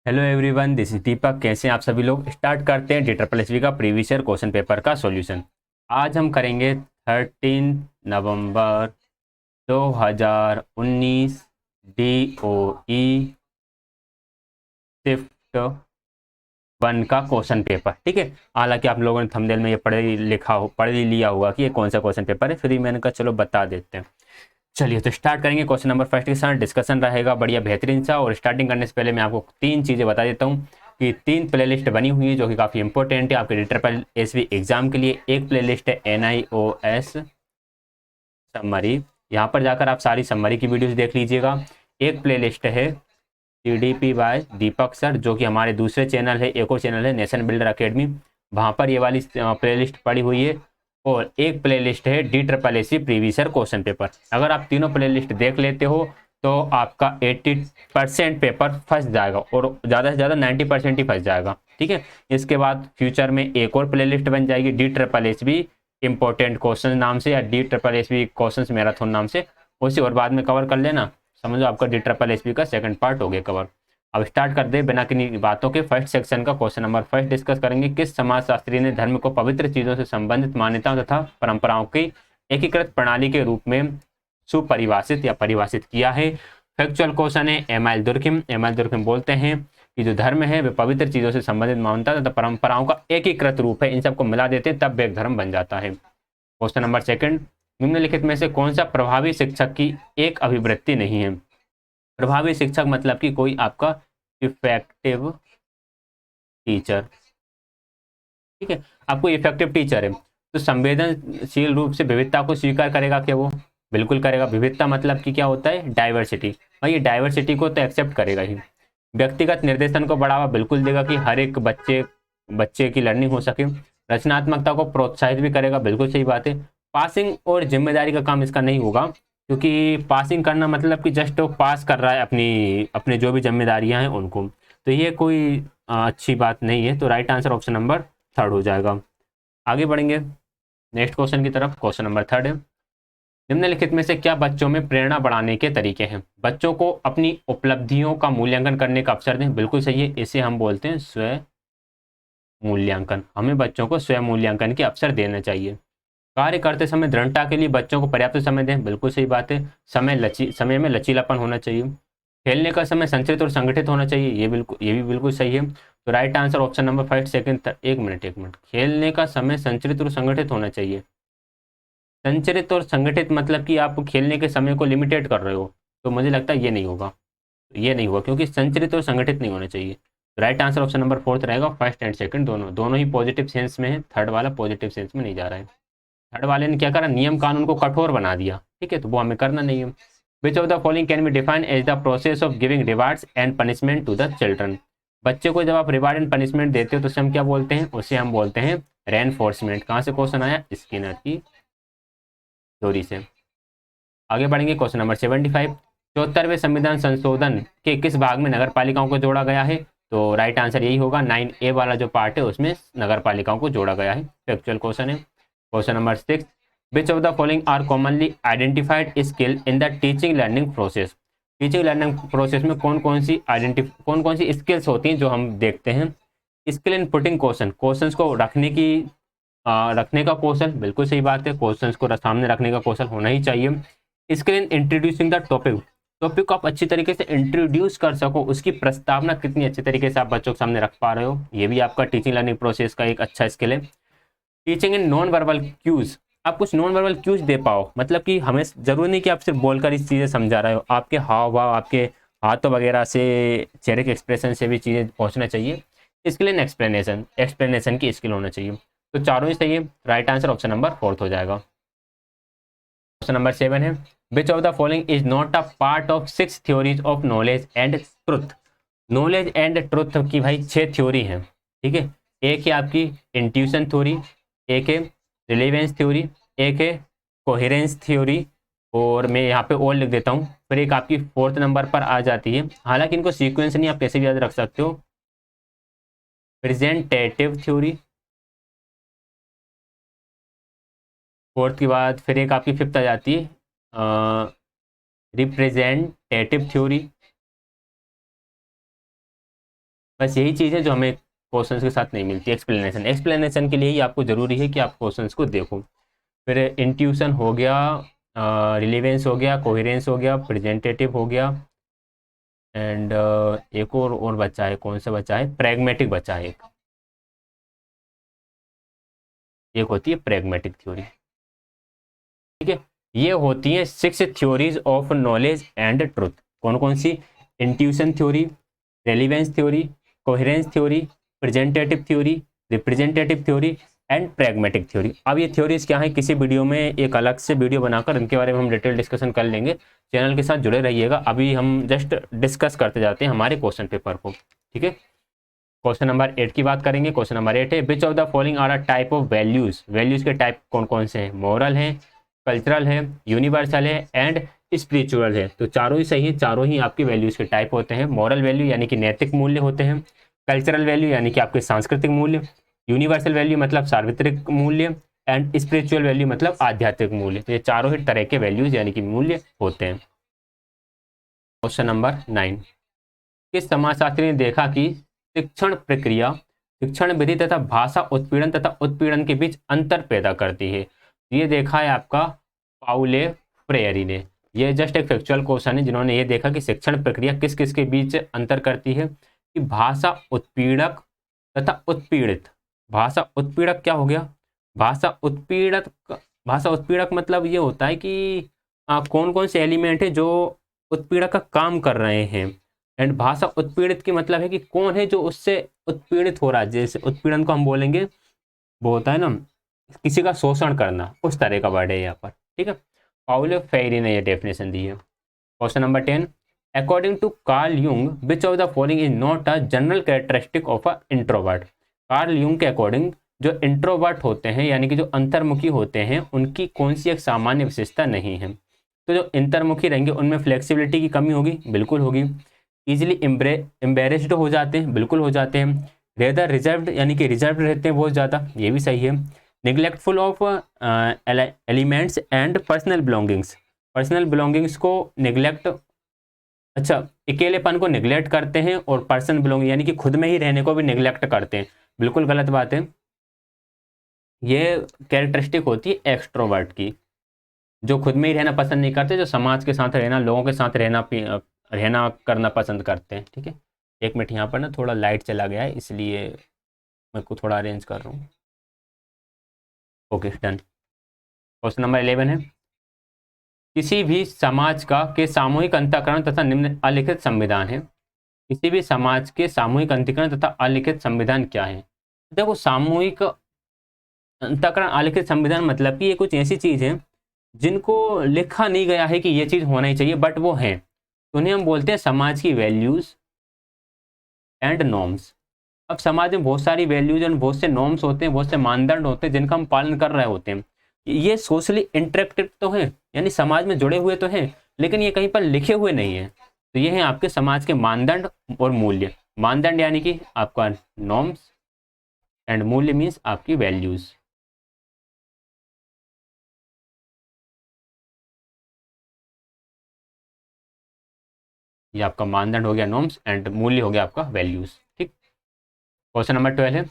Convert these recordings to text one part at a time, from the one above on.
Hello everyone, this is दीपक। कैसे हैं आप सभी लोग। स्टार्ट करते हैं DSSV का प्रीवियस ईयर क्वेश्चन पेपर का सॉल्यूशन। आज हम करेंगे 13 नवंबर 2019 DOE शिफ्ट 1 का क्वेश्चन पेपर। ठीक है, हालांकि आप लोगों ने थंबनेल में ये पढ़ ही लिया होगा कि ये कौन सा क्वेश्चन पेपर है, फिर भी मैंने कहा चलो बता देते हैं। चलिए तो स्टार्ट करेंगे। क्वेश्चन नंबर फर्स्ट के साथ डिस्कशन रहेगा बढ़िया बेहतरीन सा। और स्टार्टिंग करने से पहले मैं आपको तीन चीज़ें बता देता हूँ कि तीन प्लेलिस्ट बनी हुई है जो कि काफ़ी इंपॉर्टेंट है आपके DSSV एग्जाम के लिए। एक प्लेलिस्ट है NIOS समरी, यहाँ पर जाकर आप सारी समरी की वीडियोस देख लीजिएगा। एक प्लेलिस्ट है CDP बाय दीपक सर, जो कि हमारे दूसरे चैनल है, एक और चैनल है नेशन बिल्डर अकेडमी, वहाँ पर ये वाली प्लेलिस्ट पड़ी हुई है। और एक प्लेलिस्ट है DSSC previous year question paper. अगर आप तीनों प्लेलिस्ट देख लेते हो तो आपका 80% पेपर फंस जाएगा और ज़्यादा से ज़्यादा 90% ही फंस जाएगा। ठीक है, इसके बाद फ्यूचर में एक और प्लेलिस्ट बन जाएगी DSSB इंपॉर्टेंट क्वेश्चन नाम से, या DSSB क्वेश्चन मैराथन नाम से। उसी और बाद में कवर कर लेना, समझो आपका DSSB का सेकंड पार्ट हो गया कवर। अब स्टार्ट कर दे बिना किन्हीं बातों के फर्स्ट सेक्शन का। क्वेश्चन नंबर फर्स्ट डिस्कस करेंगे। किस समाजशास्त्री ने धर्म को पवित्र चीजों से संबंधित मान्यताओं तथा परंपराओं की एकीकृत प्रणाली के रूप में सुपरिभाषित या परिभाषित किया है। फैक्चुअल क्वेश्चन है एमआईल दुर्खिम। एमआईल दुर्खिम बोलते हैं कि जो धर्म है वह पवित्र चीजों से संबंधित मान्यता तथा परंपराओं का एकीकृत रूप है, इन सबको मिला देते हैं तब वे एक धर्म बन जाता है। क्वेश्चन नंबर सेकंड, निम्नलिखित में से कौन सा प्रभावी शिक्षक की एक अभिवृत्ति नहीं है। प्रभावी शिक्षक मतलब कि कोई आपका इफेक्टिव टीचर। ठीक है, आपको इफेक्टिव टीचर है तो संवेदनशील रूप से विविधता को स्वीकार करेगा क्या वो? बिल्कुल करेगा। विविधता मतलब कि क्या होता है? डाइवर्सिटी। भाई ये डाइवर्सिटी को तो एक्सेप्ट करेगा ही। व्यक्तिगत निर्देशन को बढ़ावा बिल्कुल देगा कि हर एक बच्चे बच्चे की लर्निंग हो सके। रचनात्मकता को प्रोत्साहित भी करेगा, बिल्कुल सही बात है। पासिंग और जिम्मेदारी का काम इसका नहीं होगा, क्योंकि पासिंग करना मतलब कि जस्ट वो पास कर रहा है अपनी अपने जो भी जिम्मेदारियां हैं उनको, तो ये कोई अच्छी बात नहीं है। तो right answer option number third हो जाएगा। आगे बढ़ेंगे नेक्स्ट क्वेश्चन की तरफ। क्वेश्चन नंबर थर्ड है, निम्नलिखित में से क्या बच्चों में प्रेरणा बढ़ाने के तरीके हैं? बच्चों को अपनी उपलब्धियों का मूल्यांकन करने का अवसर दें। बिल्कुल सही है, इसे हम बोलते हैं स्व मूल्यांकन। हमें बच्चों को स्वयं मूल्यांकन के अवसर देना चाहिए। कार्य करते समय दृढ़ता के लिए बच्चों को पर्याप्त समय दें। बिल्कुल सही बात है। समय में लचीलापन होना चाहिए। खेलने का समय संचरित और संगठित होना चाहिए, ये भी बिल्कुल सही है। तो right answer option number first second एक मिनट, खेलने का समय संचरित और संगठित होना चाहिए। संचरित और संगठित मतलब कि आप खेलने के समय को लिमिटेड कर रहे हो, तो मुझे लगता है ये नहीं होगा। ये नहीं हुआ क्योंकि संचरित और संगठित नहीं होना चाहिए। Right answer option number fourth रहेगा। फर्स्ट एंड सेकंड दोनों दोनों ही पॉजिटिव सेंस में है, थर्ड वाला पॉजिटिव सेंस में नहीं जा रहा है। थर्ड वाले ने क्या करा, नियम कानून को कठोर बना दिया। ठीक है, तो वो हमें करना नहीं है। Which of the following can be defined as the process of giving rewards and punishment to the children. बच्चे को जब आप रिवार्ड एंड पनिशमेंट देते हो तो उसे हम क्या बोलते हैं? उसे हम बोलते हैं रेनफोर्समेंट। कहाँ से क्वेश्चन आया? स्किनर की थ्योरी से। आगे बढ़ेंगे क्वेश्चन नंबर 75, 74वें संविधान संशोधन के किस भाग में नगर पालिकाओं को जोड़ा गया है? तो राइट आंसर यही होगा, 9A वाला जो पार्ट है उसमें नगर पालिकाओं को जोड़ा गया है। फैक्चुअल क्वेश्चन है। Question number 6, which of the following are commonly identified skill in the teaching learning process. Teaching learning process में कौन कौन सी स्किल्स होती हैं जो हम देखते हैं? स्किल इन पुटिंग क्वेश्चन को रखने का कौशल। बिल्कुल सही बात है, क्वेश्चंस को सामने रखने का कौशल होना ही चाहिए। Skill in introducing the topic, topic को आप अच्छी तरीके से इंट्रोड्यूस कर सको, उसकी प्रस्तावना कितनी अच्छी तरीके से आप बच्चों के सामने रख पा रहे हो, ये भी आपका टीचिंग लर्निंग प्रोसेस का एक अच्छा स्किल है। Teaching in non verbal cues, आप कुछ नॉन वर्बल क्यूज दे पाओ, मतलब कि हमें जरूरी नहीं कि आप सिर्फ बोलकर इस चीज़ें समझा रहे हो, आपके हाव भाव, आपके हाथों वगैरह से, चेहरे के एक्सप्रेशन से भी चीज़ें पहुंचना चाहिए। स्किल इन एक्सप्लेनेशन, एक्सप्लेनेशन की स्किल होना चाहिए। तो चारों ही सही है। Right answer option number fourth हो जाएगा। क्वेश्चन नंबर 7 है, which of the following is not a part of 6 theories of knowledge and truth. Knowledge and truth की भाई 6 थ्योरी हैं। ठीक है, एक है आपकी इंट्यूशन थ्योरी, एक है रिलेवेंस थ्योरी, एक है कोहेरेंस थ्योरी, और मैं यहाँ पे और लिख देता हूँ, फिर एक आपकी फोर्थ नंबर पर आ जाती है। हालांकि इनको सीक्वेंस नहीं, आप कैसे भी याद रख सकते हो। प्रेजेंटेटिव थ्योरी, फोर्थ के बाद फिर एक आपकी फिफ्थ आ जाती है रिप्रेजेंटेटिव थ्योरी, बस यही चीज़ है जो हमें क्वेश्चंस के साथ नहीं मिलती, एक्सप्लेनेशन। एक्सप्लेनेशन के लिए ही आपको ज़रूरी है कि आप क्वेश्चंस को देखो। फिर इंट्यूशन हो गया, रिलेवेंस हो गया, कोहेरेंस हो गया, प्रेजेंटेटिव हो गया, एंड एक और बचा है, कौन सा बचा है, प्रैग्मेटिक बचा है एक होती है प्रैग्मेटिक थ्योरी। ठीक है, ये होती है 6 theories of knowledge and truth. कौन कौन सी? Intuition theory, relevance theory, coherence theory, presentative theory, representative theory and pragmatic theory. अब ये थ्योरीज क्या है, किसी वीडियो में एक अलग से वीडियो बनाकर इनके बारे में हम डिटेल डिस्कशन कर लेंगे। चैनल के साथ जुड़े रहिएगा। अभी हम जस्ट डिस्कस करते जाते हैं हमारे क्वेश्चन पेपर को। ठीक है, क्वेश्चन नंबर 8 की बात करेंगे। क्वेश्चन नंबर 8 है, which of the following are a type of values. Values के टाइप कौन कौन से हैं? मॉरल है, कल्चरल है, यूनिवर्सल है एंड स्पिरिचुअल है। तो चारों ही सही है, चारों ही आपकी वैल्यूज के टाइप होते हैं। मॉरल वैल्यू यानी कि नैतिक मूल्य होते हैं, कल्चरल वैल्यू यानी कि आपके सांस्कृतिक मूल्य, यूनिवर्सल वैल्यू मतलब सार्वत्रिक मूल्य एंड स्पिरिचुअल वैल्यू मतलब आध्यात्मिक मूल्य। तो ये चारों ही तरह के वैल्यूज यानी कि मूल्य होते हैं। क्वेश्चन नंबर 9, किस समाजशास्त्री ने देखा कि शिक्षण प्रक्रिया शिक्षण विधि तथा भाषा उत्पीड़न तथा उत्पीड़न के बीच अंतर पैदा करती है? ये देखा है आपका पाउले फ्रेयरी ने। ये जस्ट एक फैक्चुअल क्वेश्चन है, जिन्होंने ये देखा कि शिक्षण प्रक्रिया किस किस के बीच अंतर करती है, कि भाषा उत्पीड़क तथा उत्पीड़ित। भाषा उत्पीड़क क्या हो गया? भाषा उत्पीड़क मतलब ये होता है कि कौन कौन से एलिमेंट है जो उत्पीड़क का काम कर रहे हैं। एंड भाषा उत्पीड़ित की मतलब है कि कौन है जो उससे उत्पीड़ित हो रहा है। जैसे उत्पीड़न को हम बोलेंगे, वो होता है ना किसी का शोषण करना, उस तरह का वर्ड है यहाँ पर। ठीक है, पाउलो फ्रेयरी ने यह डेफिनेशन दी है। Question number 10, according to Carl Jung which of the following is not a general characteristic of a introvert. Carl Jung के अकॉर्डिंग जो इंट्रोवर्ट होते हैं यानी कि जो अंतर्मुखी होते हैं, उनकी कौन सी एक सामान्य विशेषता नहीं है? तो जो अंतर्मुखी रहेंगे उनमें फ्लेक्सिबिलिटी की कमी होगी, बिल्कुल होगी। इजिली एम्बेरेस्ड हो जाते हैं, बिल्कुल हो जाते हैं। रेदर रिजर्व्ड यानी कि रिजर्व रहते हैं बहुत ज़्यादा, ये भी सही है। Neglectful of elements and personal belongings. Personal belongings को निगलेक्ट, अच्छा, अकेलेपन को निगलेक्ट करते हैं और पर्सनल बिलोंगिंग यानी कि खुद में ही रहने को भी निगलेक्ट करते हैं, बिल्कुल गलत बात है। ये कैरेक्टरिस्टिक होती है एक्सट्रोवर्ट की, जो खुद में ही रहना पसंद नहीं करते, जो समाज के साथ रहना, लोगों के साथ रहना करना पसंद करते हैं। ठीक है, एक मिनट, यहाँ पर ना थोड़ा लाइट चला गया है, इसलिए मैं को थोड़ा अरेंज कर रहा हूँ। Okay, done. क्वेश्चन नंबर 11 है, किसी भी समाज का के सामूहिक अंतःकरण तथा निम्न अलिखित संविधान है। किसी भी समाज के सामूहिक अंतःकरण तथा अलिखित संविधान क्या है? देखो, सामूहिक अंतःकरण अलिखित संविधान मतलब कि ये कुछ ऐसी चीज है जिनको लिखा नहीं गया है कि ये चीज होना ही चाहिए, बट वो है, तो उन्हें हम बोलते हैं समाज की वैल्यूज एंड नॉर्म्स। अब समाज में बहुत सारी वैल्यूज और बहुत से नॉर्म्स होते हैं, बहुत से मानदंड होते हैं जिनका हम पालन कर रहे होते हैं। ये सोशली इंटरेक्टिव तो है, यानी समाज में जुड़े हुए तो हैं, लेकिन ये कहीं पर लिखे हुए नहीं है। तो ये है आपके समाज के मानदंड और मूल्य। मानदंड यानी कि आपका नॉर्म्स एंड मूल्य मीन्स आपकी वैल्यूज। ये आपका मानदंड हो गया नॉर्म्स एंड मूल्य हो गया आपका वैल्यूज। ठीक, क्वेश्चन नंबर 12 है,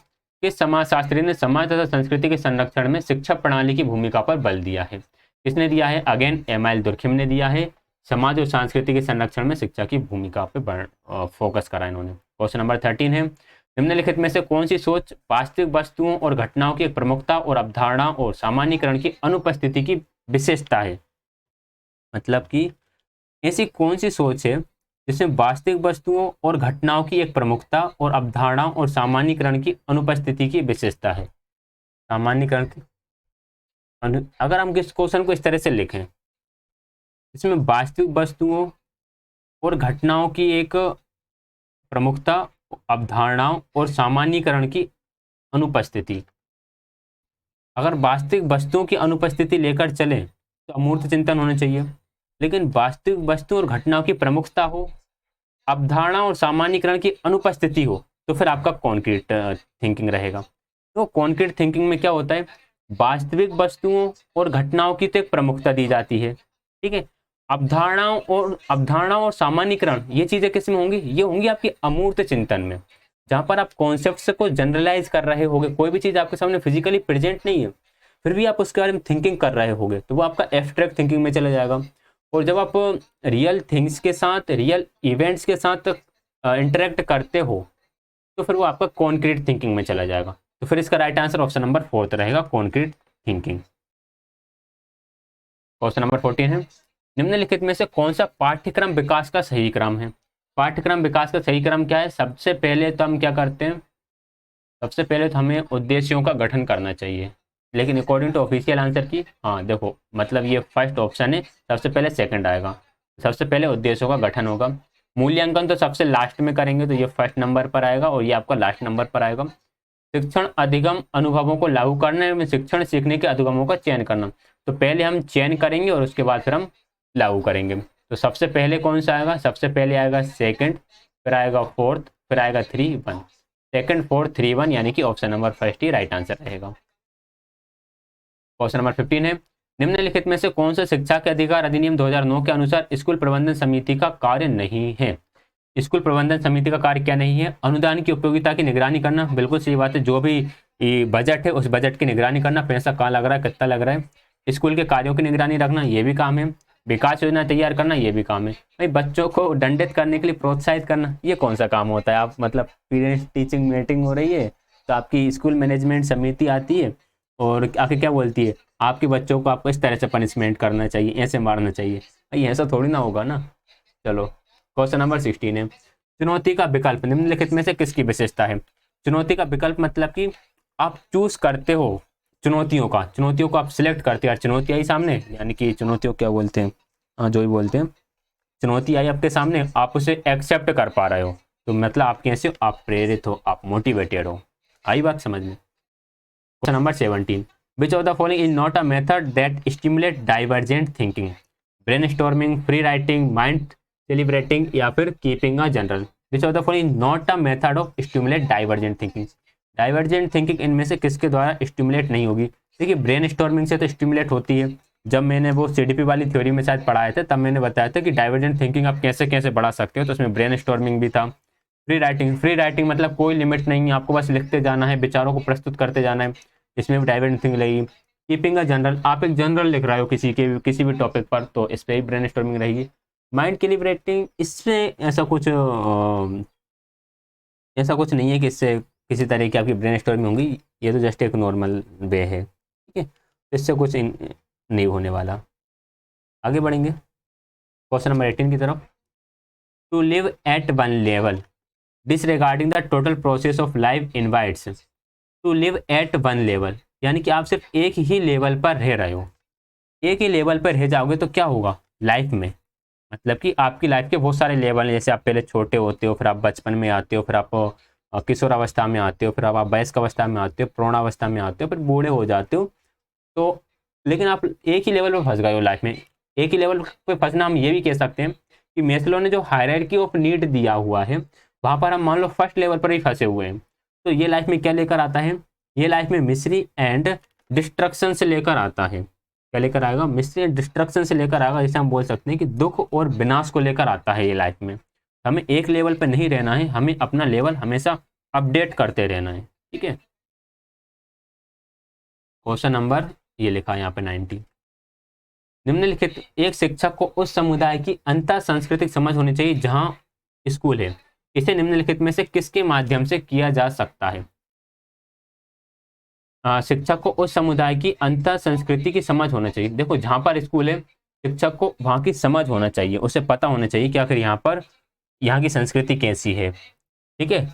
किस समाजशास्त्री ने समाज तथा संस्कृति के संरक्षण में शिक्षा प्रणाली की भूमिका पर बल दिया है? किसने दिया है? अगेन एमआईल दुर्खिम ने दिया है। समाज और संस्कृति के संरक्षण में शिक्षा की भूमिका पर फोकस करा इन्होंने। क्वेश्चन नंबर 13 है, निम्नलिखित में से कौन सी सोच वास्तविक वस्तुओं और घटनाओं की एक प्रमुखता और अवधारणा और सामान्यकरण की अनुपस्थिति की विशेषता है? मतलब कि ऐसी कौन सी सोच है जिसमें वास्तविक वस्तुओं और घटनाओं की एक प्रमुखता और अवधारणाओं और सामान्यीकरण की अनुपस्थिति की विशेषता है? सामान्यीकरण की अगर हम इस क्वेश्चन को इस तरह से लिखें, इसमें वास्तविक वस्तुओं और घटनाओं की एक प्रमुखता, अवधारणाओं और सामान्यीकरण की अनुपस्थिति। अगर वास्तविक वस्तुओं की अनुपस्थिति लेकर चले तो अमूर्त चिंतन होना चाहिए, लेकिन वास्तविक वस्तु और घटनाओं की प्रमुखता हो, अवधारणा और सामान्यीकरण की अनुपस्थिति हो, तो फिर आपका कॉन्क्रीट थिंकिंग रहेगा। तो कॉन्क्रीट थिंकिंग में क्या होता है, वास्तविक वस्तुओं और घटनाओं की तो एक प्रमुखता दी जाती है, ठीक है, अवधारणाओं और सामान्यीकरण ये चीजें किस में होंगी? ये होंगी आपकी अमूर्त चिंतन में। जहाँ पर आप कॉन्सेप्ट्स को जनरलाइज कर रहे होगे, कोई भी चीज़ आपके सामने फिजिकली प्रेजेंट नहीं है फिर भी आप उसके बारे में थिंकिंग कर रहे होगे, तो वो आपका एब्स्ट्रैक्ट थिंकिंग में चला जाएगा। और जब आप रियल थिंग्स के साथ, रियल इवेंट्स के साथ इंटरेक्ट करते हो तो फिर वो आपका कॉन्क्रीट थिंकिंग में चला जाएगा। तो फिर इसका राइट आंसर ऑप्शन नंबर 4 रहेगा, कॉन्क्रीट थिंकिंग। क्वेश्चन नंबर 14 है, निम्नलिखित में से कौन सा पाठ्यक्रम विकास का सही क्रम है? पाठ्यक्रम विकास का सही क्रम क्या है? सबसे पहले तो हम क्या करते हैं, सबसे पहले तो हमें उद्देश्यों का गठन करना चाहिए, लेकिन अकॉर्डिंग टू ऑफिशियल आंसर की, हाँ देखो मतलब ये फर्स्ट ऑप्शन है, सबसे पहले सेकंड आएगा। सबसे पहले उद्देश्यों का गठन होगा, मूल्यांकन तो सबसे लास्ट में करेंगे, तो ये फर्स्ट नंबर पर आएगा और ये आपका लास्ट नंबर पर आएगा। शिक्षण अधिगम अनुभवों को लागू करने में शिक्षण सीखने के अधिगमों का चयन करना, तो पहले हम चयन करेंगे और उसके बाद फिर हम लागू करेंगे। तो सबसे पहले कौन सा आएगा? सबसे पहले आएगा सेकंड, फिर आएगा फोर्थ, फिर आएगा 3, 1। सेकंड, फोर्थ, 3, 1 यानी कि ऑप्शन नंबर फर्स्ट ही राइट आंसर रहेगा। क्वेश्चन नंबर 15 है, निम्नलिखित में से कौन सा शिक्षा के अधिकार अधिनियम 2009 के अनुसार स्कूल प्रबंधन समिति का कार्य नहीं है? स्कूल प्रबंधन समिति का कार्य क्या नहीं है? अनुदान की उपयोगिता की निगरानी करना, बिल्कुल सही बात है। जो भी बजट है उस बजट की निगरानी करना, पैसा कहाँ लग रहा है, कितना लग रहा है। स्कूल के कार्यों की निगरानी रखना, ये भी काम है। विकास योजना तैयार करना, ये भी काम है। भाई बच्चों को दंडित करने के लिए प्रोत्साहित करना, ये कौन सा काम होता है? आप मतलब पेरेंट्स टीचिंग मीटिंग हो रही है तो आपकी स्कूल मैनेजमेंट समिति आती है और आके क्या बोलती है, आपके बच्चों को आपको इस तरह से पनिशमेंट करना चाहिए, ऐसे मारना चाहिए। भाई ऐसा थोड़ी ना होगा ना। चलो क्वेश्चन नंबर 16 है, चुनौती का विकल्प निम्नलिखित में से किसकी विशेषता है? चुनौती का विकल्प मतलब कि आप चूज करते हो चुनौतियों को आप सिलेक्ट करते हो। यार चुनौती आई सामने, यानी कि चुनौतियों क्या बोलते हैं, हाँ जो ही बोलते हैं, चुनौती आई आपके सामने, आप उसे एक्सेप्ट कर पा रहे हो, तो मतलब आप कैसे हो, आप प्रेरित हो, आप मोटिवेटेड हो। आई बात समझ में? Question number 17, which of the following is not a method that stimulate divergent thinking? Brainstorming, free writing, mind celebrating या फिर keeping a general. Which of the following not a method of stimulate divergent thinking? Divergent thinking इनमें से किसके द्वारा stimulate नहीं होगी? देखिए brain storming से तो स्टिमुलेट होती है। जब मैंने वो सीडीपी वाली थ्योरी में शायद पढ़ाए थे, तब मैंने बताया था कि डाइवर्जेंट थिंकिंग आप कैसे कैसे बढ़ा सकते हो, तो उसमें ब्रेन स्टॉर्मिंग भी था। फ्री राइटिंग मतलब कोई लिमिट नहीं है, आपको बस लिखते जाना है, विचारों को प्रस्तुत करते जाना है, इसमें भी डाइवर्जेंट थिंकिंग रहेगी। कीपिंग अ जनरल, आप एक जनरल लिख रहे हो किसी भी टॉपिक पर, तो इस पर ही ब्रेन स्टॉर्मिंग रहेगी। माइंड कैलिब्रेटिंग, इसमें ऐसा कुछ नहीं है कि इससे किसी तरह की आपकी ब्रेन स्टॉर्मिंग होगी, ये तो जस्ट एक नॉर्मल वे है, ठीक है, इससे कुछ नहीं होने वाला। आगे बढ़ेंगे क्वेश्चन नंबर 18 की तरफ। To live at one level disregarding the total process of life invites. To live at one level यानी कि आप सिर्फ एक ही लेवल पर रह रहे हो, एक ही लेवल पर रह जाओगे तो क्या होगा लाइफ में, मतलब कि आपकी लाइफ के बहुत सारे लेवल हैं। जैसे आप पहले छोटे होते हो, फिर आप बचपन में आते हो, फिर आप किशोर अवस्था में आते हो, फिर आप वयस्क अवस्था में आते हो, प्रौढ़ावस्था में आते हो, फिर बूढ़े हो जाते हो। तो लेकिन आप एक ही लेवल पर फंस गए हो लाइफ में। एक ही लेवल पे फंसना हम ये भी कह सकते हैं कि मेस्लो ने जो हायरार्की ऑफ नीड दिया हुआ है, वहाँ पर हम मान लो फर्स्ट लेवल पर ही फंसे हुए हैं। तो ये लाइफ में क्या लेकर आता है? ये लाइफ में मिस्ट्री एंड डिस्ट्रक्शन से लेकर आता है। क्या लेकर आएगा? मिस्ट्री एंड डिस्ट्रक्शन से लेकर आएगा। जैसे हम बोल सकते हैं कि दुख और विनाश को लेकर आता है ये लाइफ में। हमें एक लेवल पर नहीं रहना है, हमें अपना लेवल हमेशा अपडेट करते रहना है, ठीक है। क्वेश्चन नंबर ये लिखा है यहाँ पे 90, निम्नलिखित एक शिक्षक को उस समुदाय की अंतर सांस्कृतिक समझ होनी चाहिए जहां स्कूल है, इसे निम्नलिखित में से किसके माध्यम से किया जा सकता है? शिक्षक को उस समुदाय की अंतर संस्कृति की समझ होना चाहिए। देखो जहां पर स्कूल है, शिक्षक को वहां की समझ होना चाहिए, उसे पता होना चाहिए कि आखिर यहाँ पर यहाँ की संस्कृति कैसी है, ठीक है।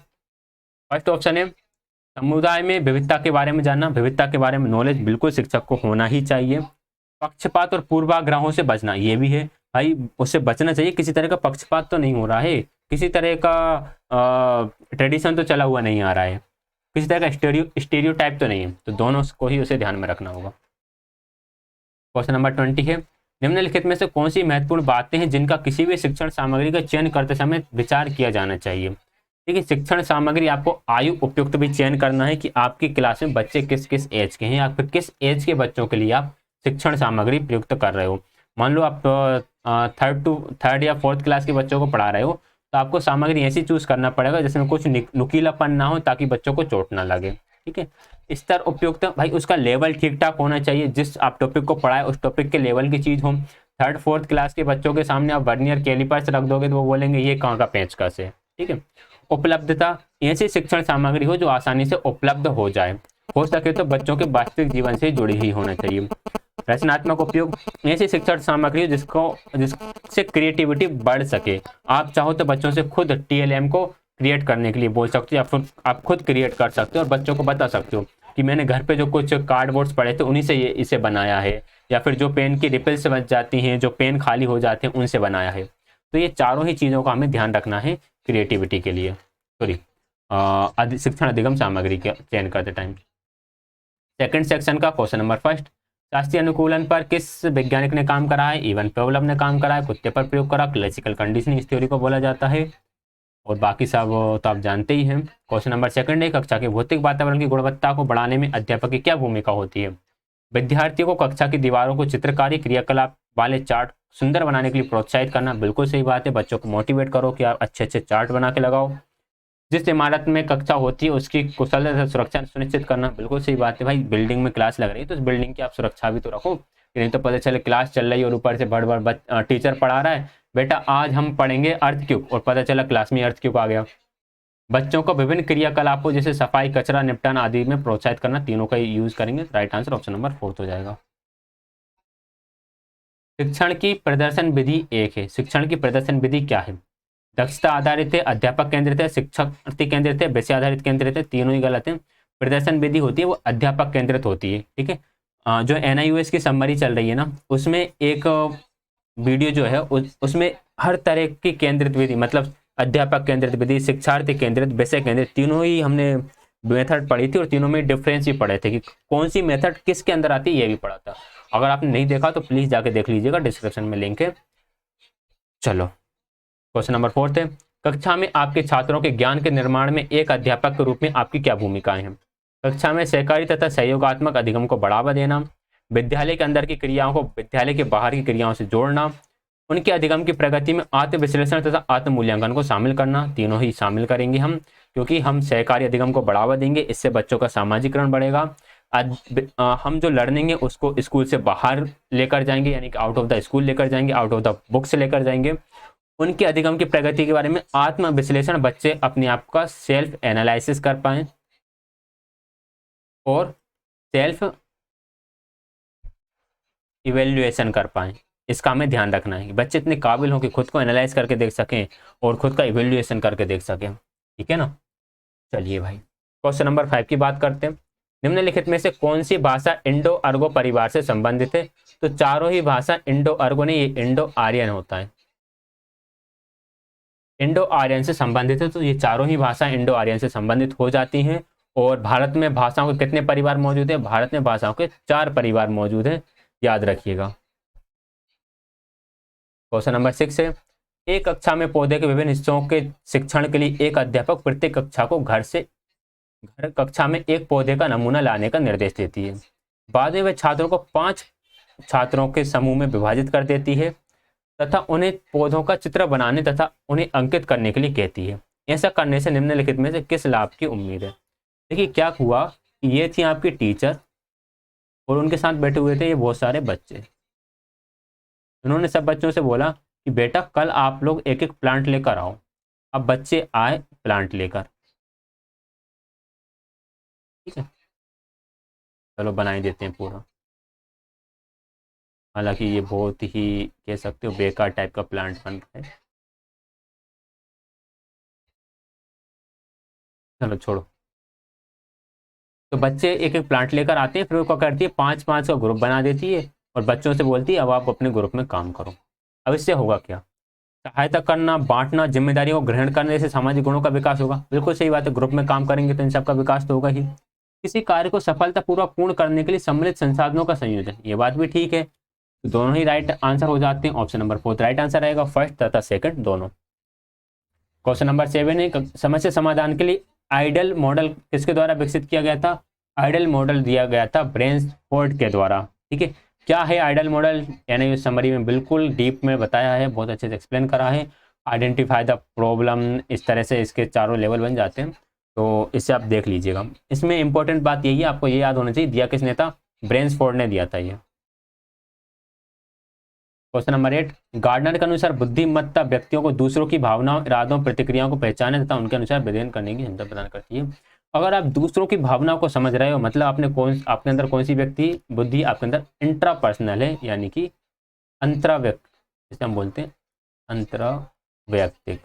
फर्स्ट ऑप्शन है समुदाय में विविधता के बारे में जानना, विविधता के बारे में नॉलेज बिल्कुल शिक्षक को होना ही चाहिए। पक्षपात और पूर्वाग्रहों से बचना, ये भी है भाई, उससे बचना चाहिए। किसी तरह का पक्षपात तो नहीं हो रहा है, किसी तरह का ट्रेडिशन तो चला हुआ नहीं आ रहा है, किसी तरह का स्टीरियोटाइप तो नहीं है, तो दोनों को ही उसे ध्यान में रखना होगा। क्वेश्चन नंबर 20 है, निम्नलिखित में से कौन सी महत्वपूर्ण बातें हैं जिनका किसी भी शिक्षण सामग्री का चयन करते समय विचार किया जाना चाहिए? देखिए शिक्षण सामग्री आपको आयु उपयुक्त भी चयन करना है कि आपकी क्लास में बच्चे किस किस एज के हैं या फिर किस एज के बच्चों के लिए आप शिक्षण सामग्री प्रयुक्त कर रहे हो। मान लो आप थर्ड या फोर्थ क्लास के बच्चों को पढ़ा रहे हो, तो आपको सामग्री ऐसी चूज करना पड़ेगा जिसमें कुछ नुकीलापन ना हो ताकि बच्चों को चोट ना लगे। ठीक है, स्तर उपयुक्त, भाई उसका लेवल ठीक ठाक होना चाहिए, जिस आप टॉपिक को पढ़ाए उस टॉपिक के लेवल की चीज हो। थर्ड फोर्थ क्लास के बच्चों के सामने आप वर्नियर कैलिपर्स रख दोगे तो वो बोलेंगे ये कहाँ का पेंचकस है। ठीक है, उपलब्धता, ऐसी शिक्षण सामग्री हो जो आसानी से उपलब्ध हो जाए, हो सके तो बच्चों के वास्तविक जीवन से जुड़ी ही होना चाहिए। रचनात्मक उपयोग, ऐसी शिक्षण सामग्री जिससे क्रिएटिविटी बढ़ सके। आप चाहो तो बच्चों से खुद टीएलएम को क्रिएट करने के लिए बोल सकते हो, या फिर आप खुद क्रिएट कर सकते हो और बच्चों को बता सकते हो कि मैंने घर पे जो कुछ कार्डबोर्ड्स पड़े थे उन्हीं से ये इसे बनाया है, या फिर जो पेन की रिफिल्स बच जाती हैं, जो पेन खाली हो जाते हैं उनसे बनाया है। तो ये चारों ही चीज़ों का हमें ध्यान रखना है क्रिएटिविटी के लिए, सॉरी शिक्षण अधिगम सामग्री के चयन करते टाइम। सेकंड सेक्शन का क्वेश्चन नंबर फर्स्ट, शास्त्रीय अनुकूलन पर किस वैज्ञानिक ने काम करा है? इवन पेवलव ने काम करा है, कुत्ते पर प्रयोग करा, क्लासिकल कंडीशनिंग इस थ्योरी को बोला जाता है, और बाकी सब तो आप जानते ही हैं। क्वेश्चन नंबर सेकंड है, कक्षा के भौतिक वातावरण की गुणवत्ता को बढ़ाने में अध्यापक की क्या भूमिका होती है? विद्यार्थियों को कक्षा की दीवारों को चित्रकारी क्रियाकलाप वाले चार्ट सुंदर बनाने के लिए प्रोत्साहित करना, बिल्कुल सही बात है। बच्चों को मोटिवेट करो कि आप अच्छे अच्छे चार्ट बना के लगाओ। जिस इमारत में कक्षा होती है उसकी कुशलता से सुरक्षा सुनिश्चित करना, बिल्कुल सही बात है। भाई बिल्डिंग में क्लास लग रही है तो उस बिल्डिंग की आप सुरक्षा भी तो रखो, नहीं तो पता चले क्लास चल रही है और ऊपर से बड़ बड़ टीचर पढ़ा रहा है, बेटा आज हम पढ़ेंगे अर्थ क्यूब, और पता चला क्लास में अर्थ क्यूब आ गया। बच्चों को विभिन्न क्रियाकलापों जैसे सफाई, कचरा निपटान आदि में प्रोत्साहित करना, तीनों का यूज करेंगे। राइट आंसर ऑप्शन नंबर 4 हो जाएगा। शिक्षण की प्रदर्शन विधि एक है। शिक्षण की प्रदर्शन विधि क्या है? दक्षता आधारित है, अध्यापक केंद्रित है, शिक्षक केंद्रित है, विषय आधारित केंद्रित है, तीनों ही गलत है। प्रदर्शन विधि होती है वो अध्यापक केंद्रित होती है। ठीक है, जो NIOS की समरी चल रही है ना, उसमें एक वीडियो जो है उसमें हर तरह की केंद्रित विधि, मतलब अध्यापक केंद्रित विधि, शिक्षार्थी केंद्रित, विषय केंद्रित, तीनों ही हमने मेथड पढ़ी थी और तीनों में डिफरेंस भी पढ़े थे कि कौन सी मेथड किसके अंदर आती है, ये भी पढ़ा था। अगर आपने नहीं देखा तो प्लीज जाके देख लीजिएगा, डिस्क्रिप्शन में लिंक है। चलो क्वेश्चन नंबर 4 है, कक्षा में आपके छात्रों के ज्ञान के निर्माण में एक अध्यापक के रूप में आपकी क्या भूमिकाएं हैं? कक्षा में सहकारी तथा सहयोगात्मक अधिगम को बढ़ावा देना, विद्यालय के अंदर की क्रियाओं को विद्यालय के बाहर की क्रियाओं से जोड़ना, उनके अधिगम की प्रगति में आत्मविश्लेषण तथा आत्म मूल्यांकन को शामिल करना, तीनों ही शामिल करेंगे हम, क्योंकि हम सहकारी अधिगम को बढ़ावा देंगे, इससे बच्चों का सामाजिकरण बढ़ेगा। हम जो लर्निंग है उसको स्कूल से बाहर लेकर जाएंगे, यानी कि आउट ऑफ द स्कूल लेकर जाएंगे, आउट ऑफ द बुक से लेकर जाएंगे। उनके अधिगम की प्रगति के बारे में आत्म विश्लेषण, बच्चे अपने आप का सेल्फ एनालिसिस कर पाए और सेल्फ इवेल्युएशन कर पाए, इसका हमें ध्यान रखना है कि बच्चे इतने काबिल हों कि खुद को एनालाइज करके देख सकें और खुद का इवेल्युएशन करके देख सकें। ठीक है ना, चलिए भाई क्वेश्चन नंबर 5 की बात करते हैं। निम्नलिखित में से कौन सी भाषा इंडो अर्गो परिवार से संबंधित है? तो चारों ही भाषा इंडो अर्गो नहीं, ये इंडो आर्यन होता है, इंडो आर्यन से संबंधित है। तो ये चारों ही भाषा इंडो आर्यन से संबंधित हो जाती हैं। और भारत में भाषाओं के कितने परिवार मौजूद है? भारत में भाषाओं के 4 परिवार मौजूद है, याद रखिएगा। क्वेश्चन नंबर 6 है, एक कक्षा में पौधे के विभिन्न हिस्सों के शिक्षण के लिए एक अध्यापक प्रत्येक कक्षा को घर कक्षा में एक पौधे का नमूना लाने का निर्देश देती है। बाद में वह छात्रों को 5 छात्रों के समूह में विभाजित कर देती है तथा उन्हें पौधों का चित्र बनाने तथा उन्हें अंकित करने के लिए कहती है। ऐसा करने से निम्नलिखित में से किस लाभ की उम्मीद है? देखिए क्या हुआ, ये थी आपकी टीचर और उनके साथ बैठे हुए थे ये बहुत सारे बच्चे। उन्होंने सब बच्चों से बोला कि बेटा कल आप लोग एक एक प्लांट लेकर आओ। अब बच्चे आए प्लांट लेकर, ठीक है, चलो बना ही देते हैं पूरा। हालांकि ये बहुत ही कह सकते हो बेकार टाइप का प्लांट बन रहा है, चलो छोड़ो। तो बच्चे एक एक प्लांट लेकर आते हैं, फिर वो क्या करती है 5-5 का ग्रुप बना देती है और बच्चों से बोलती है अब आप अपने ग्रुप में काम करो। अब इससे होगा क्या? सहायता करना, बांटना, जिम्मेदारियों को ग्रहण करने से सामाजिक गुणों का विकास होगा। बिल्कुल सही बात है, ग्रुप में काम करेंगे तो इन सबका विकास तो होगा ही। किसी कार्य को सफलतापूर्वक पूर्ण करने के लिए सम्मिलित संसाधनों का संयोजन, ये बात भी ठीक है। तो दोनों ही राइट आंसर हो जाते हैं। ऑप्शन नंबर 4 राइट आंसर रहेगा, फर्स्ट तथा सेकंड दोनों। क्वेश्चन नंबर 7 है, समस्या समाधान के लिए आइडल मॉडल किसके द्वारा विकसित किया गया था? आइडल मॉडल दिया गया था ब्रेनफोर्ड के द्वारा। ठीक है, क्या है आइडल मॉडल? यानी समरी में बिल्कुल डीप में बताया है, बहुत अच्छे से एक्सप्लेन करा है। आइडेंटिफाई द प्रॉब्लम, इस तरह से इसके चारों लेवल बन जाते हैं। तो इससे आप देख लीजिएगा। इसमें इंपॉर्टेंट बात यही है, आपको ये याद होना चाहिए, दिया किसने था, ब्रेन्सफोर्ड ने दिया था ये। क्वेश्चन नंबर 8, गार्डनर के अनुसार बुद्धिमत्ता व्यक्तियों को दूसरों की भावनाओं, इरादों, प्रतिक्रियाओं को पहचानने तथा उनके अनुसार विधेयन करने की क्षमता प्रदान करती है। अगर आप दूसरों की भावनाओं को समझ रहे हो, मतलब आपके अंदर कौन सी व्यक्ति बुद्धि आपके अंदर इंट्रापर्सनल है, यानी कि अंतराव्यक्त, जिसे हम बोलते हैं अंतरावैयक्तिक,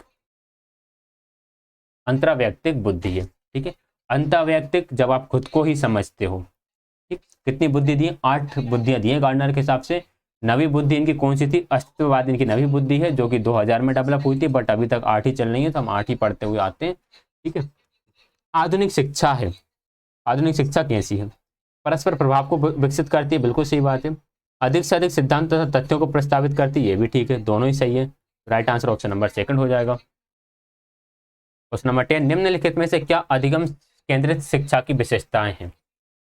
अंतरावैयक्तिक बुद्धि है। ठीक है, अंतरावैयक्तिक जब आप खुद को ही समझते हो। ठीक, कितनी बुद्धि दी है, 8 बुद्धियां दी है गार्डनर के हिसाब से। नवी बुद्धि इनकी कौन सी थी, अस्तित्ववाद इनकी नवी बुद्धि है, जो कि 2000 में डेवलप हुई थी, बट अभी तक 8 ही चल रही है, तो हम 8 ही पढ़ते हुए आते हैं। ठीक है, आधुनिक शिक्षा है। आधुनिक शिक्षा कैसी है, परस्पर प्रभाव को विकसित करती है, बिल्कुल सही बात है। अधिक से अधिक सिद्धांत तथा तथ्यों को प्रस्तावित करती है, ये भी ठीक है, दोनों ही सही है। राइट आंसर ऑप्शन नंबर 2 हो जाएगा। क्वेश्चन नंबर 10, निम्नलिखित में से क्या अधिगम केंद्रित शिक्षा की विशेषताएं हैं।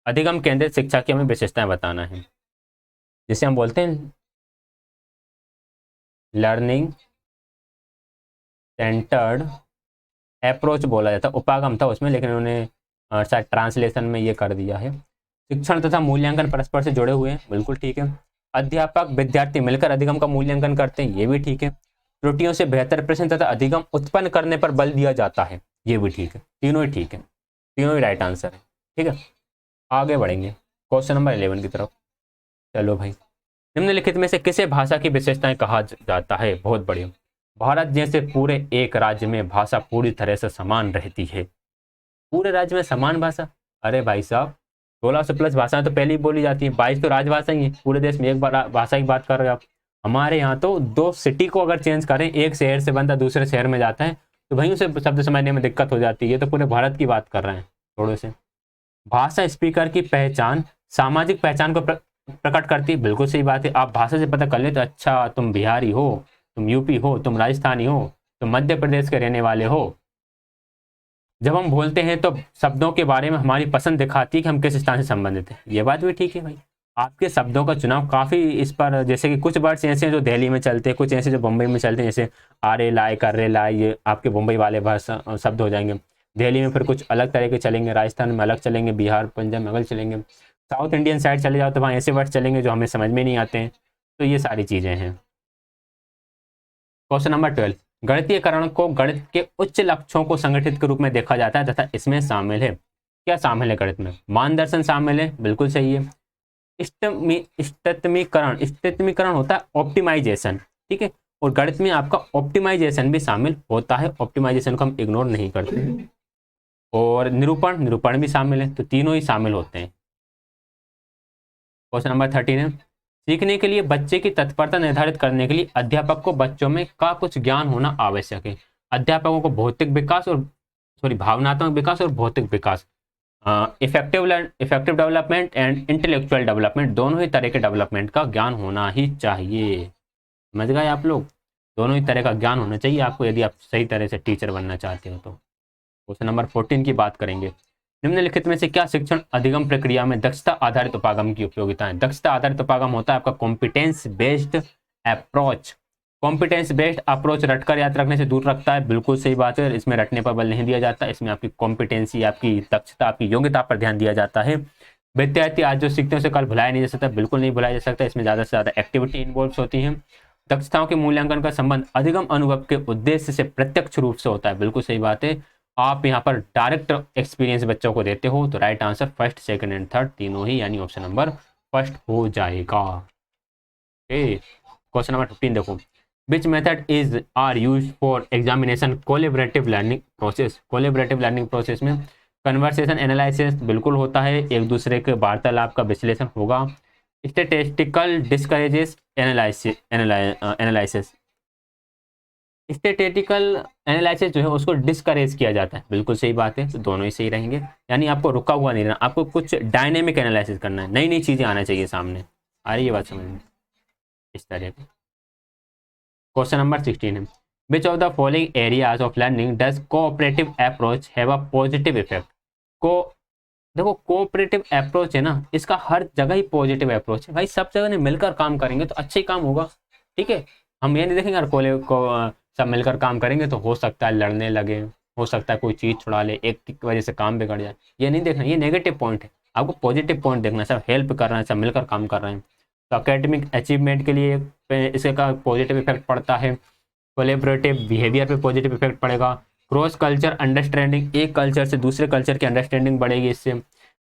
अधिगम केंद्रित शिक्षा की हमें विशेषताएं बताना है, जिसे हम बोलते हैं लर्निंग सेंटर्ड अप्रोच बोला जाता है। उपागम था उसमें, लेकिन उन्होंने शायद ट्रांसलेशन में ये कर दिया है। शिक्षण तथा मूल्यांकन परस्पर से जुड़े हुए हैं, बिल्कुल ठीक है। अध्यापक विद्यार्थी मिलकर अधिगम का मूल्यांकन करते हैं, ये भी ठीक है। त्रुटियों से बेहतर प्रश्न तथा अधिगम उत्पन्न करने पर बल दिया जाता है, ये भी ठीक है। तीनों ही ठीक है, तीनों ही राइट आंसर है। ठीक है, आगे बढ़ेंगे क्वेश्चन नंबर 11 की तरफ। चलो भाई, निम्नलिखित में से किसे भाषा की विशेषताएं कहा जाता है। बहुत बढ़िया। भारत जैसे पूरे एक राज्य में भाषा पूरी तरह से समान रहती है। पूरे राज्य में समान भाषा, अरे भाई साहब 1600 प्लस भाषाएं तो पहले ही बोली जाती है, 22 तो राजभाषा ही है। पूरे देश में एक बार भाषा की बात कर रहे हो आप। हमारे यहाँ तो 2 सिटी को अगर चेंज करें, एक शहर से बंदा दूसरे शहर में जाता है तो वहीं उसे शब्द समझने में दिक्कत हो जाती है। ये तो पूरे भारत की बात कर रहे हैं थोड़े से। भाषा स्पीकर की पहचान, सामाजिक पहचान को प्रकट करती है, बिल्कुल सही बात है। आप भाषा से पता कर ले तो अच्छा तुम बिहारी हो, तुम यूपी हो, तुम राजस्थानी हो, तुम मध्य प्रदेश के रहने वाले हो। जब हम बोलते हैं तो शब्दों के बारे में हमारी पसंद दिखाती है कि हम किस स्थान से संबंधित हैं, ये बात भी ठीक है भाई। आपके शब्दों का चुनाव काफ़ी इस पर, जैसे कि कुछ वर्ड्स ऐसे हैं जो दिल्ली में चलते हैं, कुछ ऐसे जो मुंबई में चलते हैं, जैसे आरे लाए कर रे लाए, ये आपके मुंबई वाले भाषा शब्द हो जाएंगे। दिल्ली में फिर कुछ अलग तरह के चलेंगे, राजस्थान में अलग चलेंगे, बिहार पंजाब में अलग चलेंगे, साउथ इंडियन साइड चले जाओ तो वहाँ ऐसे वर्ड्स चलेंगे जो हमें समझ में नहीं आते हैं। तो ये सारी चीज़ें हैं। क्वेश्चन नंबर 12, गणितीयकरण को गणित के उच्च लक्ष्यों को संगठित के रूप में देखा जाता है तथा इसमें शामिल है, क्या शामिल है गणित में, मानदर्शन शामिल है, बिल्कुल सही है। स्थितिमीकरण होता है ऑप्टिमाइजेशन, ठीक है, और गणित में आपका ऑप्टिमाइजेशन भी शामिल होता है, ऑप्टिमाइजेशन को हम इग्नोर नहीं करते। और निरूपण भी शामिल है, तो तीनों ही शामिल होते हैं। क्वेश्चन नंबर 13 है, सीखने के लिए बच्चे की तत्परता निर्धारित करने के लिए अध्यापक को बच्चों में का कुछ ज्ञान होना आवश्यक है। अध्यापकों को भौतिक विकास और भावनात्मक विकास और भौतिक विकास, effective development and intellectual development, दोनों ही तरह के डेवलपमेंट का ज्ञान होना ही चाहिए। समझ गए आप लोग, दोनों ही तरह का ज्ञान होना चाहिए आपको, यदि आप सही तरह से टीचर बनना चाहते हो तो। क्वेश्चन नंबर 14 की बात करेंगे, निम्नलिखित में से क्या शिक्षण अधिगम प्रक्रिया में दक्षता आधारित उपागम की उपयोगिता है। दक्षता आधारित उपागम होता है आपका competence based approach. Competence based approach रटकर याद रखने से दूर रखता है, बिल्कुल सही बात है। इसमें रटने पर बल नहीं दिया जाता, इसमें आपकी कॉम्पिटेंसी, आपकी दक्षता, आपकी योग्यता पर ध्यान दिया जाता है। विद्यार्थी आज जो सीखते हैं उसे कल भुलाया नहीं जा सकता, बिल्कुल नहीं भुलाया जा सकता। इसमें ज़्यादा से ज़्यादा एक्टिविटी इन्वॉल्व होती है। दक्षताओं के मूल्यांकन का संबंध अधिगम अनुभव के उद्देश्य से प्रत्यक्ष रूप से होता है, बिल्कुल सही बात है। आप यहाँ पर डायरेक्ट एक्सपीरियंस बच्चों को देते हो, तो right answer first, second and third तीनों ही, यानी ऑप्शन नंबर फर्स्ट हो जाएगा। क्वेश्चन नंबर 15 देखो, which method is are use for examination collaborative learning process. Collaborative learning process में कन्वर्सेशन एनालिसिस बिल्कुल होता है, एक दूसरे के वार्तालाप का विश्लेषण होगा। Statistical discourages analysis, statistical analysis जो है उसको डिस्करेज किया जाता है, बिल्कुल सही बात है। तो दोनों ही सही रहेंगे, यानी आपको रुका हुआ नहीं रहना, आपको कुछ डायनेमिक एनालिसिस करना है, नई नई चीजें आना चाहिए सामने। आ रही है बात समझ में, इस तरह की। क्वेश्चन नंबर 16 है, which of the following areas of learning does cooperative approach have a positive effect. को देखो, कोऑपरेटिव अप्रोच है ना, इसका हर जगह ही पॉजिटिव अप्रोच है भाई। सब जगह ने मिलकर काम करेंगे तो अच्छा ही काम होगा, ठीक है। हम ये नहीं देखेंगे यार सब मिलकर काम करेंगे तो हो सकता है लड़ने लगे, हो सकता है कोई चीज़ छुड़ा ले, एक की वजह से काम बिगड़ जाए। ये नहीं देखना, ये नेगेटिव पॉइंट है, आपको पॉजिटिव पॉइंट देखना है। सब हेल्प कर रहे हैं, सब मिलकर काम कर रहे हैं, तो अकेडमिक अचीवमेंट के लिए इसके का पॉजिटिव इफेक्ट पड़ता है। कोलेबरेटिव बिहेवियर पे पॉजिटिव इफेक्ट पड़ेगा। क्रॉस कल्चर अंडरस्टैंडिंग, एक कल्चर से दूसरे कल्चर की अंडरस्टैंडिंग बढ़ेगी इससे।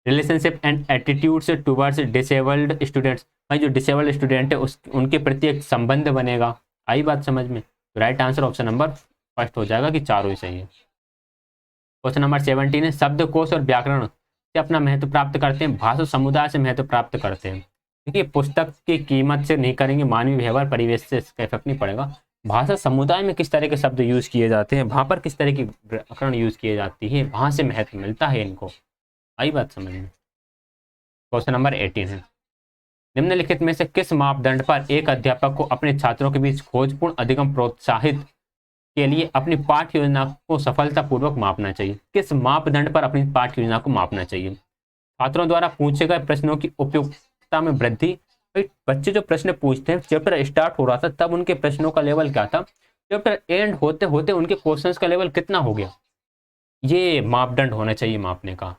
Relationship and attitudes towards disabled students, भाई जो डिसेबल्ड स्टूडेंट है उस उनके प्रति एक संबंध बनेगा। आई बात समझ में? तो right answer option number first हो जाएगा कि चारों ही सही है। क्वेश्चन नंबर 17 है, शब्दकोश और व्याकरण से अपना महत्व प्राप्त करते हैं, भाषा समुदाय से महत्व प्राप्त करते हैं। देखिए पुस्तक की कीमत से नहीं करेंगे, मानवीय व्यवहार परिवेश से इसका इफेक्ट नहीं पड़ेगा। भाषा समुदाय में किस तरह के शब्द यूज किए जाते हैं, वहां पर किस तरह की व्याकरण यूज किए जाती है, वहां से महत्व मिलता है इनको। आई बात समझ में? क्वेश्चन नंबर 18 है, निम्नलिखित में से किस मापदंड पर एक अध्यापक को अपने छात्रों के बीच खोजपूर्ण अधिगम प्रोत्साहित के लिए अपनी पाठ्य योजना को सफलतापूर्वक मापना चाहिए? किस मापदंड पर अपनी पाठ्य योजना को मापना चाहिए? छात्रों द्वारा पूछे गए प्रश्नों की उपयुक्तता में वृद्धि। बच्चे जो प्रश्न पूछते हैं, चैप्टर स्टार्ट हो रहा था तब उनके प्रश्नों का लेवल क्या था, चैप्टर एंड होते होते उनके क्वेश्चंस का लेवल कितना हो गया, ये मापदंड होना चाहिए मापने का।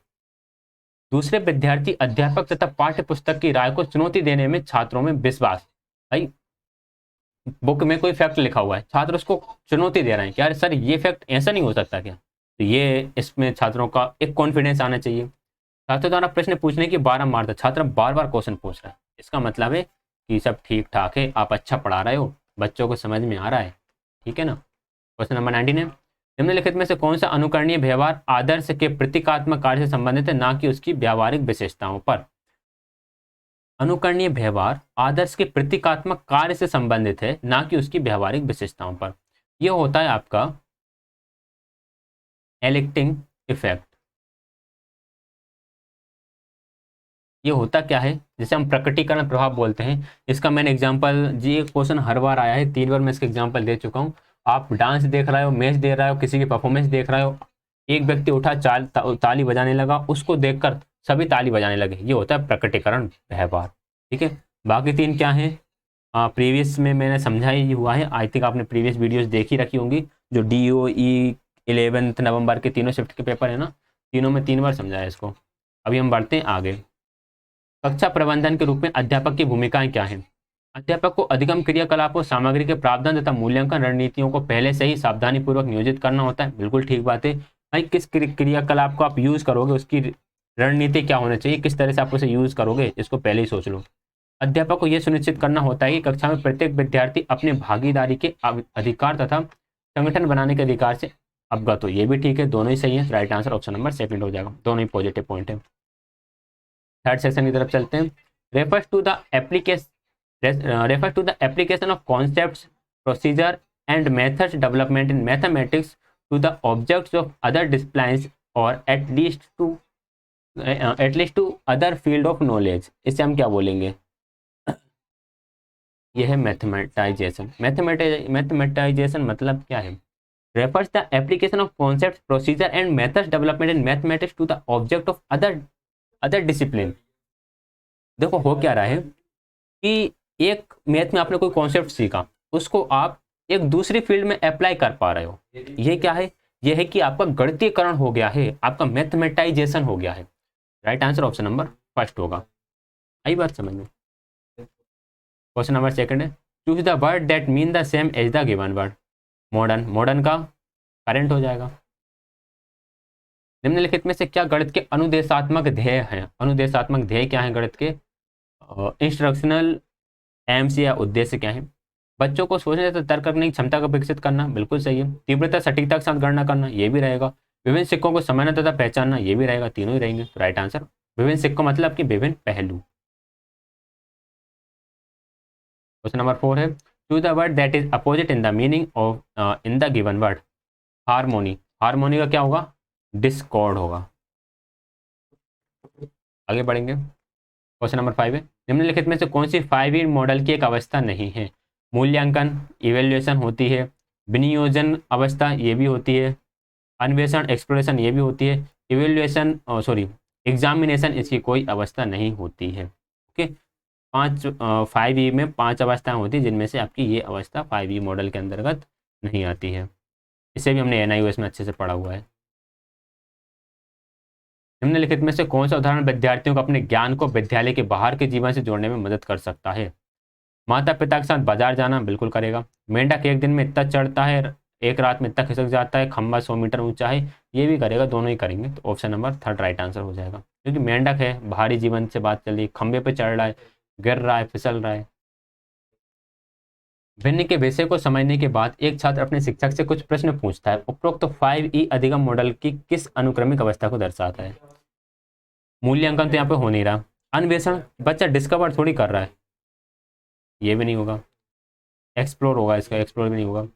दूसरे विद्यार्थी, अध्यापक तथा पाठ्य पुस्तक की राय को चुनौती देने में छात्रों में विश्वास। भाई बुक में कोई फैक्ट लिखा हुआ है, छात्र उसको चुनौती दे रहे हैं कि यार सर ये फैक्ट ऐसा नहीं हो सकता क्या, तो ये इसमें छात्रों का एक कॉन्फिडेंस आना चाहिए। छात्रों द्वारा प्रश्न पूछने की बारंबार, छात्र बार बार क्वेश्चन पूछ रहा है, इसका मतलब है कि सब ठीक ठाक है, आप अच्छा पढ़ा रहे हो, बच्चों को समझ में आ रहा है, ठीक है ना। क्वेश्चन नंबर 19 है, निम्नलिखित में से कौन सा अनुकरणीय व्यवहार आदर्श के प्रतीकात्मक कार्य से संबंधित है, ना कि उसकी व्यावहारिक विशेषताओं पर? अनुकरणीय व्यवहार आदर्श के प्रतीकात्मक कार्य से संबंधित है, ना कि उसकी व्यावहारिक विशेषताओं पर। यह होता है आपका एलिक्टिंग इफेक्ट। ये होता क्या है, जैसे हम प्रकटीकरण प्रभाव बोलते हैं, इसका मैंने एग्जांपल जी, एक क्वेश्चन हर बार आया है, 3 बार मैं इसका एग्जांपल दे चुका हूँ। आप डांस देख रहे हो, मैच दे रहे हो, किसी की परफॉर्मेंस देख रहे हो, एक व्यक्ति उठा ताली बजाने लगा, उसको देखकर सभी ताली बजाने लगे, ये होता है प्रकटीकरण व्यवहार, ठीक है। बाकी 3 क्या है, प्रीवियस में मैंने समझा ही हुआ है, आई थिंक आपने प्रीवियस वीडियोज देखी रखी होंगी, जो DOE 11 नवंबर के तीनों शिफ्ट के पेपर है ना, तीनों में 3 बार समझाया इसको। अभी हम बढ़ते हैं आगे। कक्षा प्रबंधन के रूप में अध्यापक की भूमिकाएं क्या हैं? अध्यापक को अधिगम क्रियाकलापों, सामग्री के प्रावधान तथा मूल्यांकन रणनीतियों को पहले से ही सावधानी पूर्वक नियोजित करना होता है। बिल्कुल ठीक बात है भाई, किस क्रियाकलाप को आप यूज करोगे, उसकी रणनीति क्या होना चाहिए, किस तरह से आप उसे यूज करोगे, इसको पहले ही सोच लो। अध्यापक को यह सुनिश्चित करना होता है कि कक्षा में प्रत्येक विद्यार्थी अपने भागीदारी के अधिकार तथा संगठन बनाने के अधिकार से अवगत हो। ये भी ठीक है, दोनों ही सही है, राइट आंसर ऑप्शन नंबर 2 हो जाएगा, दोनों ही पॉजिटिव पॉइंट है। थर्ड सेक्शन की तरफ चलते हैं। Refers to the application of concepts, procedure and methods development in mathematics to the objects of other disciplines और at least to other field of knowledge. इससे हम क्या बोलेंगे, यह है मैथमेटाइजेशन। मैथमेटाइजेशन मतलब क्या है, refers the application of concepts, procedure and methods development in mathematics to the object of other discipline। देखो हो क्या रहा है कि एक मैथ में आपने कोई कॉन्सेप्ट सीखा, उसको आप एक दूसरी फील्ड में अप्लाई कर पा रहे हो, ये क्या है, ये है कि आपका गणितीकरण हो गया है, आपका मैथमेटाइजेशन हो गया है। Right answer option number first होगा। आई बात समझ में? क्वेश्चन नंबर 2 है, choose the word that mean the same as the given word. Modern, modern का करेंट हो जाएगा। निम्नलिखित में से क्या गणित के अनुदेशात्मक ध्येय हैं? अनुदेशात्मक ध्येय क्या है गणित के? इंस्ट्रक्शनल एम्स या उद्देश्य क्या है? बच्चों को सोचने तथा तर्क करने की क्षमता को विकसित करना, बिल्कुल सही है। तीव्रता, सटीकता के साथ गणना करना, ये भी रहेगा। विभिन्न सिक्कों को समझना तथा पहचानना, ये भी रहेगा, तीनों ही रहेंगे। तो राइट आंसर, विभिन्न सिक्कों मतलब कि विभिन्न पहलू। क्वेश्चन नंबर 4 है, choose the word that is opposite in the meaning of in the given word. Harmony, harmony का क्या होगा? डिस्कॉर्ड होगा। आगे बढ़ेंगे। क्वेश्चन नंबर 5 है, निम्नलिखित में से कौन सी 5E मॉडल की एक अवस्था नहीं है? मूल्यांकन, इवेल्युएशन होती है, विनियोजन अवस्था ये भी होती है, अन्वेषण एक्सप्लोरेशन ये भी होती है, इवेल्युएशन एग्जामिनेशन इसकी कोई अवस्था नहीं होती है। ओके, 5E में 5 अवस्थाएं होती है, जिनमें से आपकी ये अवस्था 5E मॉडल के अंतर्गत नहीं आती है। इसे भी हमने NIOS में अच्छे से पढ़ा हुआ है। निम्नलिखित में से कौन सा उदाहरण विद्यार्थियों को अपने ज्ञान को विद्यालय के बाहर के जीवन से जोड़ने में मदद कर सकता है? माता पिता के साथ बाजार जाना बिल्कुल करेगा। मेंढक एक दिन में इतना चढ़ता है, एक रात में इतना खिसक जाता है, खंबा 100 मीटर ऊंचा है, ये भी करेगा, दोनों ही करेंगे। तो ऑप्शन नंबर 3 राइट आंसर हो जाएगा, क्योंकि मेंढक है, बाहरी जीवन से बात चल रही है, खंबे पे चढ़ रहा है, गिर रहा है, फिसल रहा है। भिन्न के विषय को समझने के बाद एक छात्र अपने शिक्षक से कुछ प्रश्न पूछता है। उपरोक्त 5E अधिगम मॉडल की किस अनुक्रमिक अवस्था को दर्शाता है? मूल्यांकन तो यहाँ पे हो नहीं रहा। अन्वेषण, बच्चा डिस्कवर थोड़ी कर रहा है, ये भी नहीं होगा। एक्सप्लोर होगा, इसका एक्सप्लोर भी नहीं होगा।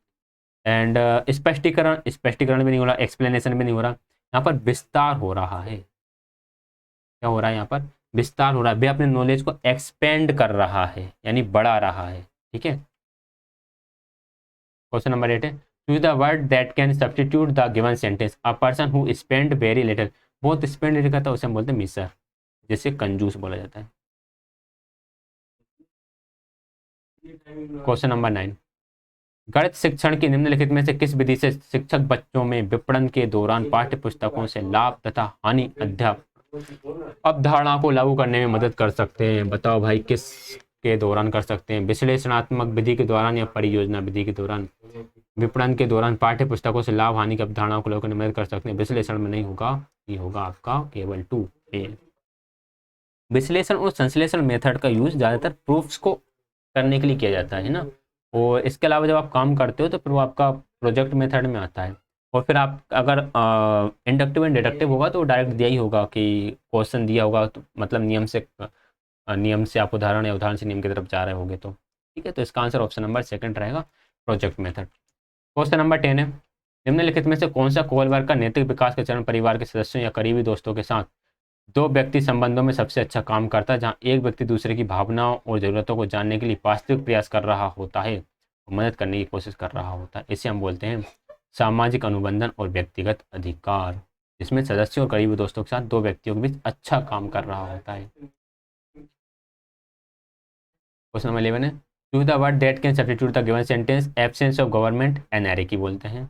एंड स्पष्टीकरण, स्पष्टीकरण भी नहीं हो रहा, एक्सप्लेनेशन भी नहीं हो रहा। यहाँ पर विस्तार हो रहा है। क्या हो रहा है यहाँ पर? विस्तार हो रहा है, वे अपने नॉलेज को एक्सपेंड कर रहा है, यानी बढ़ा रहा है। ठीक है। क्वेश्चन नंबर 8 है, choose the word that can substitute the given sentence. A person who spend very little, बहुत स्पेंड लिटिल करता है उसे हम बोलते हैं मिसर, जिसे कंजूस बोला जाता है। क्वेश्चन नंबर 9, गणित शिक्षण की निम्नलिखित में से किस विधि से शिक्षक बच्चों में विपणन के दौरान पाठ्य पुस्तकों से लाभ तथा हानि अध्याप अवधारणा को लागू करने में मदद कर सकते हैं? बताओ भाई, किस के दौरान कर सकते हैं? विश्लेषणात्मक विधि के दौरान या परियोजना विधि के दौरान? विपणन के दौरान पाठ्य पुस्तकों से लाभ हानि की अवधारणाओं को लागू करने में मदद कर सकते हैं। विश्लेषण में नहीं होगा, ये होगा आपका केवल 2 ए। विश्लेषण और संश्लेषण मेथड का यूज ज्यादातर प्रूफ्स को करने के लिए किया जाता है ना, और इसके अलावा जब आप काम करते हो तो फिर वो आपका प्रोजेक्ट मेथड में आता है। और फिर आप अगर इंडक्टिव एंड डिडक्टिव होगा तो डायरेक्ट दिया ही होगा कि क्वेश्चन दिया होगा, तो मतलब नियम से आप उदाहरण या उदाहरण से नियम की तरफ जा रहे होगे तो ठीक है। तो इसका आंसर ऑप्शन नंबर 2 रहेगा, प्रोजेक्ट मेथड। क्वेश्चन नंबर 10 है, निम्नलिखित में से कौन सा कोलवर्ग का नैतिक विकास के चरण परिवार के सदस्यों या करीबी दोस्तों के साथ दो व्यक्ति संबंधों में सबसे अच्छा काम करता है, जहां एक व्यक्ति दूसरे की भावनाओं और जरूरतों को जानने के लिए वास्तविक प्रयास कर रहा होता है, मदद करने की कोशिश कर रहा होता है? इसे हम बोलते हैं सामाजिक अनुबंधन और व्यक्तिगत अधिकार, जिसमें सदस्यों और करीबी दोस्तों के साथ दो व्यक्तियों के बीच अच्छा काम कर रहा होता है। क्वेश्चन नंबर 11 है, choose the word that can substitute the given sentence absence of government anarchy बोलते हैं।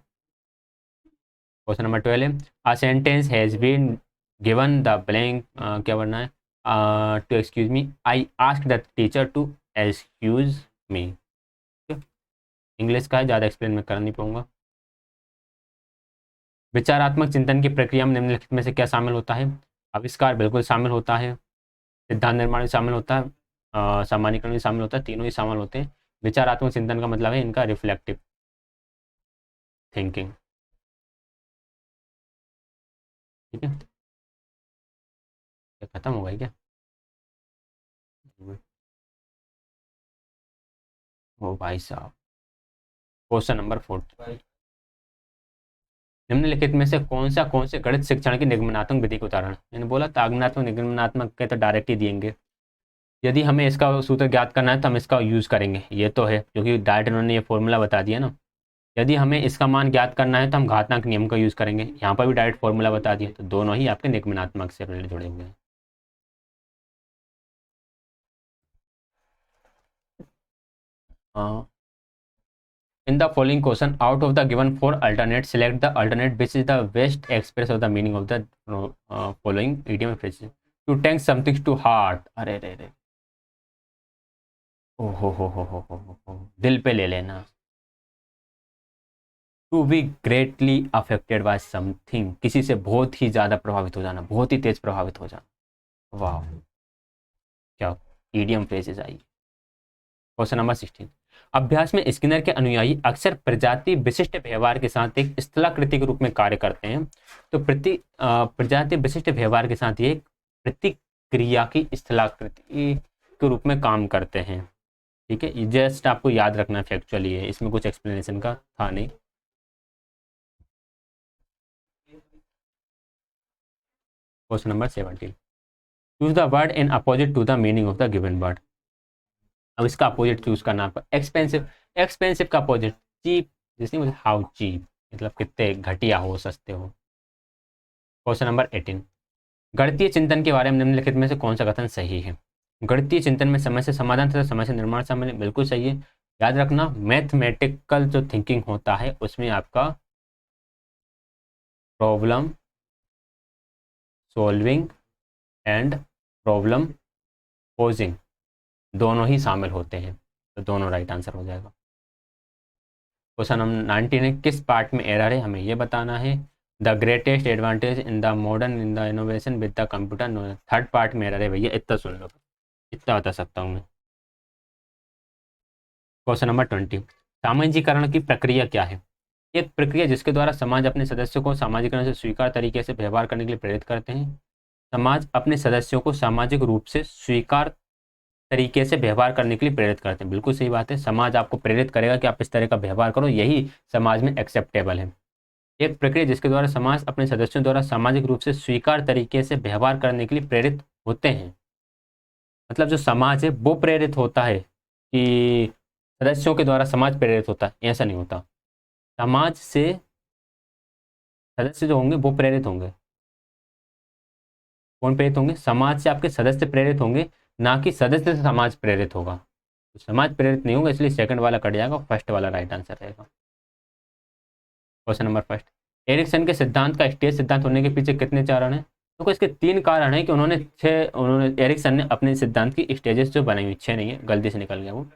क्वेश्चन नंबर 12 है, a sentence has been given the blank, क्या बनना है, to excuse me, I ask the teacher to excuse me. English का है, ज़्यादा explain मैं कर नहीं पाऊंगा। विचारात्मक चिंतन की प्रक्रिया में निम्नलिखित में से क्या शामिल होता है? आविष्कार बिल्कुल शामिल होता है, सिद्धांत निर्माण भी शामिल होता है, सामान्यीकरण भी शामिल होता है, तीनों ही शामिल होते हैं। विचारात्मक चिंतन का मतलब है इनका रिफ्लेक्टिव थिंकिंग। ठीक है, ये खत्म हो गई क्या? ओ भाई साहब, क्वेश्चन नंबर 4, निम्नलिखित में से कौन से गणित शिक्षण की निगमनात्मक विधि के उदाहरण? मैंने बोला था आगमनात्मक निगमनात्मक के तो डायरेक्ट ही दिएंगे। यदि हमें इसका सूत्र ज्ञात करना है तो हम इसका यूज करेंगे, ये तो है, क्योंकि डायरेक्ट उन्होंने ये फॉर्मूला बता दिया ना। यदि हमें इसका मान ज्ञात करना है तो हम घातांक नियम का यूज करेंगे, यहाँ पर भी डायरेक्ट फॉर्मूला बता दिया, तो दोनों ही आपके निगमनात्मक से रिलेटेड जुड़े हुए हैं। In the following question, out of the given 4 alternate, select the alternate which is the best express of the meaning of the following idiom phrase. To take something to heart, अरे रे रे, ओ हो, दिल पे ले लेना। To be greatly affected by something, किसी से बहुत ही ज्यादा प्रभावित हो जाना, बहुत ही तेज प्रभावित हो जाना। वाह, क्या इडियम फ्रेजेस आई। क्वेश्चन नंबर 16, अभ्यास में स्किनर के अनुयायी अक्सर प्रजाति विशिष्ट व्यवहार के साथ एक स्थलाकृति के रूप में कार्य करते हैं। तो प्रजाति विशिष्ट व्यवहार के साथ ये प्रतिक्रिया की स्थलाकृति के रूप में काम करते हैं। ठीक है, जस्ट आपको याद रखना फैक्चुअली है, इसमें कुछ एक्सप्लेनेशन का था नहीं। Question number 17, choose the word in opposite to the meaning of the given word. अब इसका अपोजिट चूज करना आपको। एक्सपेंसिव, एक्सपेंसिव का अपोजिट चीप, जिसने मुझे हाउ चीप, मतलब कितने घटिया हो, सस्ते हो। क्वेश्चन नंबर 18, गणितीय चिंतन के बारे में निम्नलिखित में से कौन सा कथन सही है? गणितीय चिंतन में समय से समाधान तथा समय से निर्माण शामिल है, बिल्कुल सही है। याद रखना, मैथमेटिकल जो थिंकिंग होता है उसमें आपका problem solving and problem posing दोनों ही शामिल होते हैं, तो दोनों राइट आंसर हो जाएगा। क्वेश्चन नंबर 19 है, किस पार्ट में एरर है, हमें ये बताना है। The greatest advantage in the modern in the innovation with the computer, third part में एरर है भैया, इतना सुन लो, इतना बता सकता हूँ मैं। क्वेश्चन नंबर 20, सामाजिकरण की प्रक्रिया क्या है। एक प्रक्रिया जिसके द्वारा समाज अपने सदस्यों को सामाजिकरण से स्वीकार तरीके से व्यवहार करने के लिए प्रेरित करते हैं। समाज अपने सदस्यों को सामाजिक रूप से स्वीकार तरीके से व्यवहार करने के लिए प्रेरित करते हैं, बिल्कुल सही बात है। समाज आपको प्रेरित करेगा कि आप इस तरह का व्यवहार करो, यही समाज में एक्सेप्टेबल है। एक प्रक्रिया जिसके द्वारा समाज अपने सदस्यों द्वारा सामाजिक रूप से स्वीकार तरीके से व्यवहार करने के लिए प्रेरित होते हैं, मतलब जो समाज है वो प्रेरित होता है कि सदस्यों के द्वारा समाज प्रेरित होता है, ऐसा नहीं होता। समाज से सदस्य जो होंगे वो प्रेरित होंगे। कौन प्रेरित होंगे, समाज से आपके सदस्य प्रेरित होंगे, ना कि सदस्य से समाज प्रेरित होगा। तो समाज प्रेरित नहीं होगा, इसलिए सेकंड वाला कट जाएगा, फर्स्ट वाला राइट आंसर रहेगा। क्वेश्चन नंबर फर्स्ट, एरिक्सन के सिद्धांत का स्टेज सिद्धांत होने के पीछे कितने कारण हैं। तो इसके तीन कारण हैं कि उन्होंने एरिक्सन ने अपने सिद्धांत की स्टेजेस जो बनाई हुई, छह नहीं है, गलती से निकल गया वो।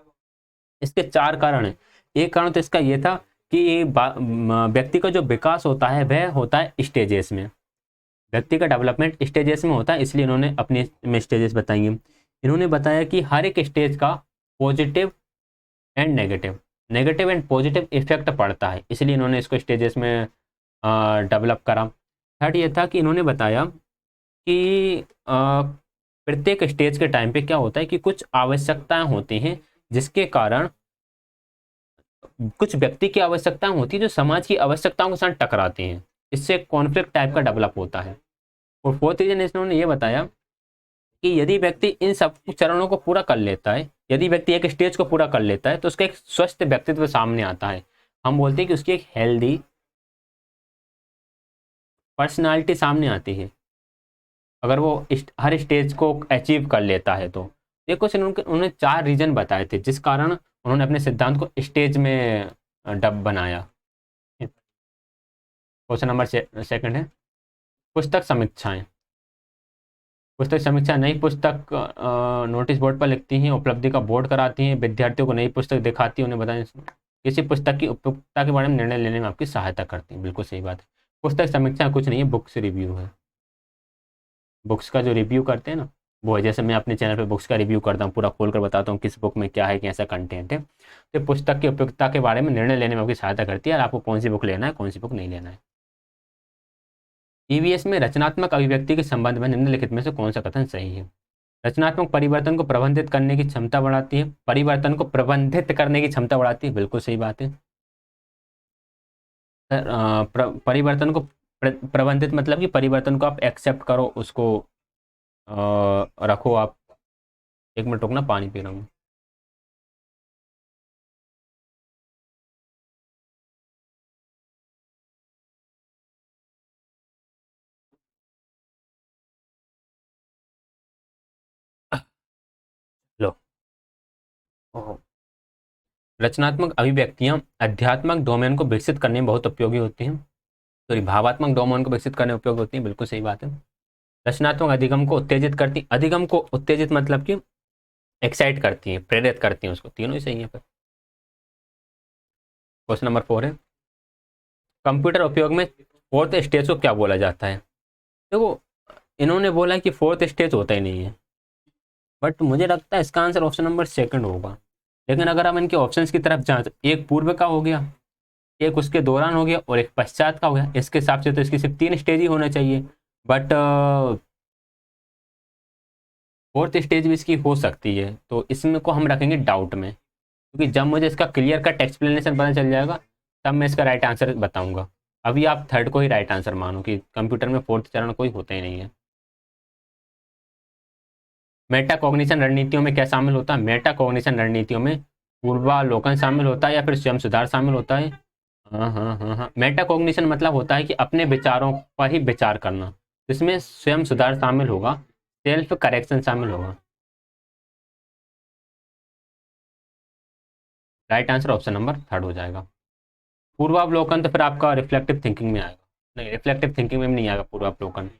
इसके चार कारण हैं। एक कारण तो इसका ये था कि व्यक्ति का जो विकास होता है वह होता है स्टेजेस में, व्यक्ति का डेवलपमेंट स्टेजेस में होता है, इसलिए इन्होंने अपनी में स्टेजेस बताई हैं। इन्होंने बताया कि हर एक स्टेज का positive and negative and positive effect पड़ता है, इसलिए इन्होंने इसको स्टेजेस में डेवलप करा। थर्ड ये था कि इन्होंने बताया कि प्रत्येक स्टेज के टाइम पे क्या होता है कि कुछ आवश्यकताएं होती हैं, जिसके कारण कुछ व्यक्ति की आवश्यकताएं होती है जो समाज की आवश्यकताओं के साथ टकराती हैं, इससे कॉन्फ्लिक्ट टाइप का डेवलप होता है। और फोर्थ रीजन इन्होंने ये बताया कि यदि व्यक्ति इन सब चरणों को पूरा कर लेता है, यदि व्यक्ति एक स्टेज को पूरा कर लेता है तो उसका एक स्वस्थ व्यक्तित्व सामने आता है। हम बोलते हैं कि उसकी एक हेल्दी पर्सनालिटी सामने आती है अगर वो हर स्टेज को अचीव कर लेता है। तो देखो उन्होंने चार रीजन बताए थे जिस कारण उन्होंने अपने सिद्धांत को स्टेज में डब बनाया। क्वेश्चन नंबर सेकंड है, पुस्तक समीक्षाएं। पुस्तक समीक्षा नई पुस्तक नोटिस बोर्ड पर लिखती हैं, उपलब्धि का बोर्ड कराती हैं, विद्यार्थियों को नई पुस्तक दिखाती हैं, उन्हें बताएं किसी पुस्तक की उपयुक्तता के बारे में निर्णय लेने में आपकी सहायता करती हैं, बिल्कुल सही बात है। पुस्तक समीक्षा कुछ नहीं है, बुक्स रिव्यू है। बुक्स का जो रिव्यू करते हैं ना वो है, जैसे मैं अपने चैनल पे बुक्स का रिव्यू करता हूँ, पूरा खोल कर बताता हूँ किस बुक में क्या है, कैसा कंटेंट है। तो पुस्तक की उपयुक्तता के बारे में निर्णय लेने में आपकी सहायता करती है और आपको कौन सी बुक लेना है कौन सी बुक नहीं लेना है। ईवीएस में रचनात्मक अभिव्यक्ति के संबंध में निम्नलिखित में से कौन सा कथन सही है। रचनात्मक परिवर्तन को प्रबंधित करने की क्षमता बढ़ाती है, परिवर्तन को प्रबंधित करने की क्षमता बढ़ाती है, बिल्कुल सही बात है। परिवर्तन को प्रबंधित मतलब कि परिवर्तन को आप एक्सेप्ट करो, उसको रखो आप। एक मिनट रुकना, पानी पी रहा हूँ। लो। ओहो। रचनात्मक अभिव्यक्तियां अध्यात्मक डोमेन को विकसित करने में बहुत उपयोगी होती हैं, सॉरी भावात्मक डोमेन को विकसित करने में उपयोगी होती हैं, बिल्कुल सही बात है। रचनात्मक अधिगम को उत्तेजित करती, अधिगम को उत्तेजित मतलब कि एक्साइट करती हैं, प्रेरित करती हैं उसको, तीनों ही सही है। फिर क्वेश्चन नंबर 4 है, कंप्यूटर उपयोग में फोर्थ स्टेज को क्या बोला जाता है। देखो इन्होंने बोला कि फोर्थ स्टेज होता ही नहीं है, बट मुझे लगता है इसका आंसर ऑप्शन नंबर सेकंड होगा। लेकिन अगर हम इनके ऑप्शंस की तरफ जाएं तो एक पूर्व का हो गया, एक उसके दौरान हो गया और एक पश्चात का हो गया, इसके हिसाब से तो इसकी सिर्फ तीन स्टेज ही होना चाहिए। बट फोर्थ स्टेज भी इसकी हो सकती है, तो इसमें को हम रखेंगे डाउट में, क्योंकि जब मुझे इसका क्लियर कट एक्सप्लेनेशन पता चल जाएगा तब मैं इसका राइट आंसर बताऊंगा। अभी आप थर्ड को ही राइट आंसर मानो कि कंप्यूटर में फोर्थ चरण कोई होता ही नहीं है। मेटाकॉग्निशन रणनीतियों में क्या शामिल होता है। मेटाकॉग्निशन रणनीतियों में पूर्वालोकन शामिल होता है या फिर स्वयं सुधार शामिल होता है। हाँ हाँ हाँ हाँ, मेटाकॉग्निशन मतलब होता है कि अपने विचारों पर ही विचार करना, इसमें स्वयं सुधार शामिल होगा, सेल्फ करेक्शन शामिल होगा। राइट आंसर ऑप्शन नंबर 3 हो जाएगा। पूर्वावलोकन तो फिर आपका रिफ्लेक्टिव थिंकिंग में आएगा, नहीं रिफ्लेक्टिव थिंकिंग में भी नहीं आएगा पूर्वावलोकन।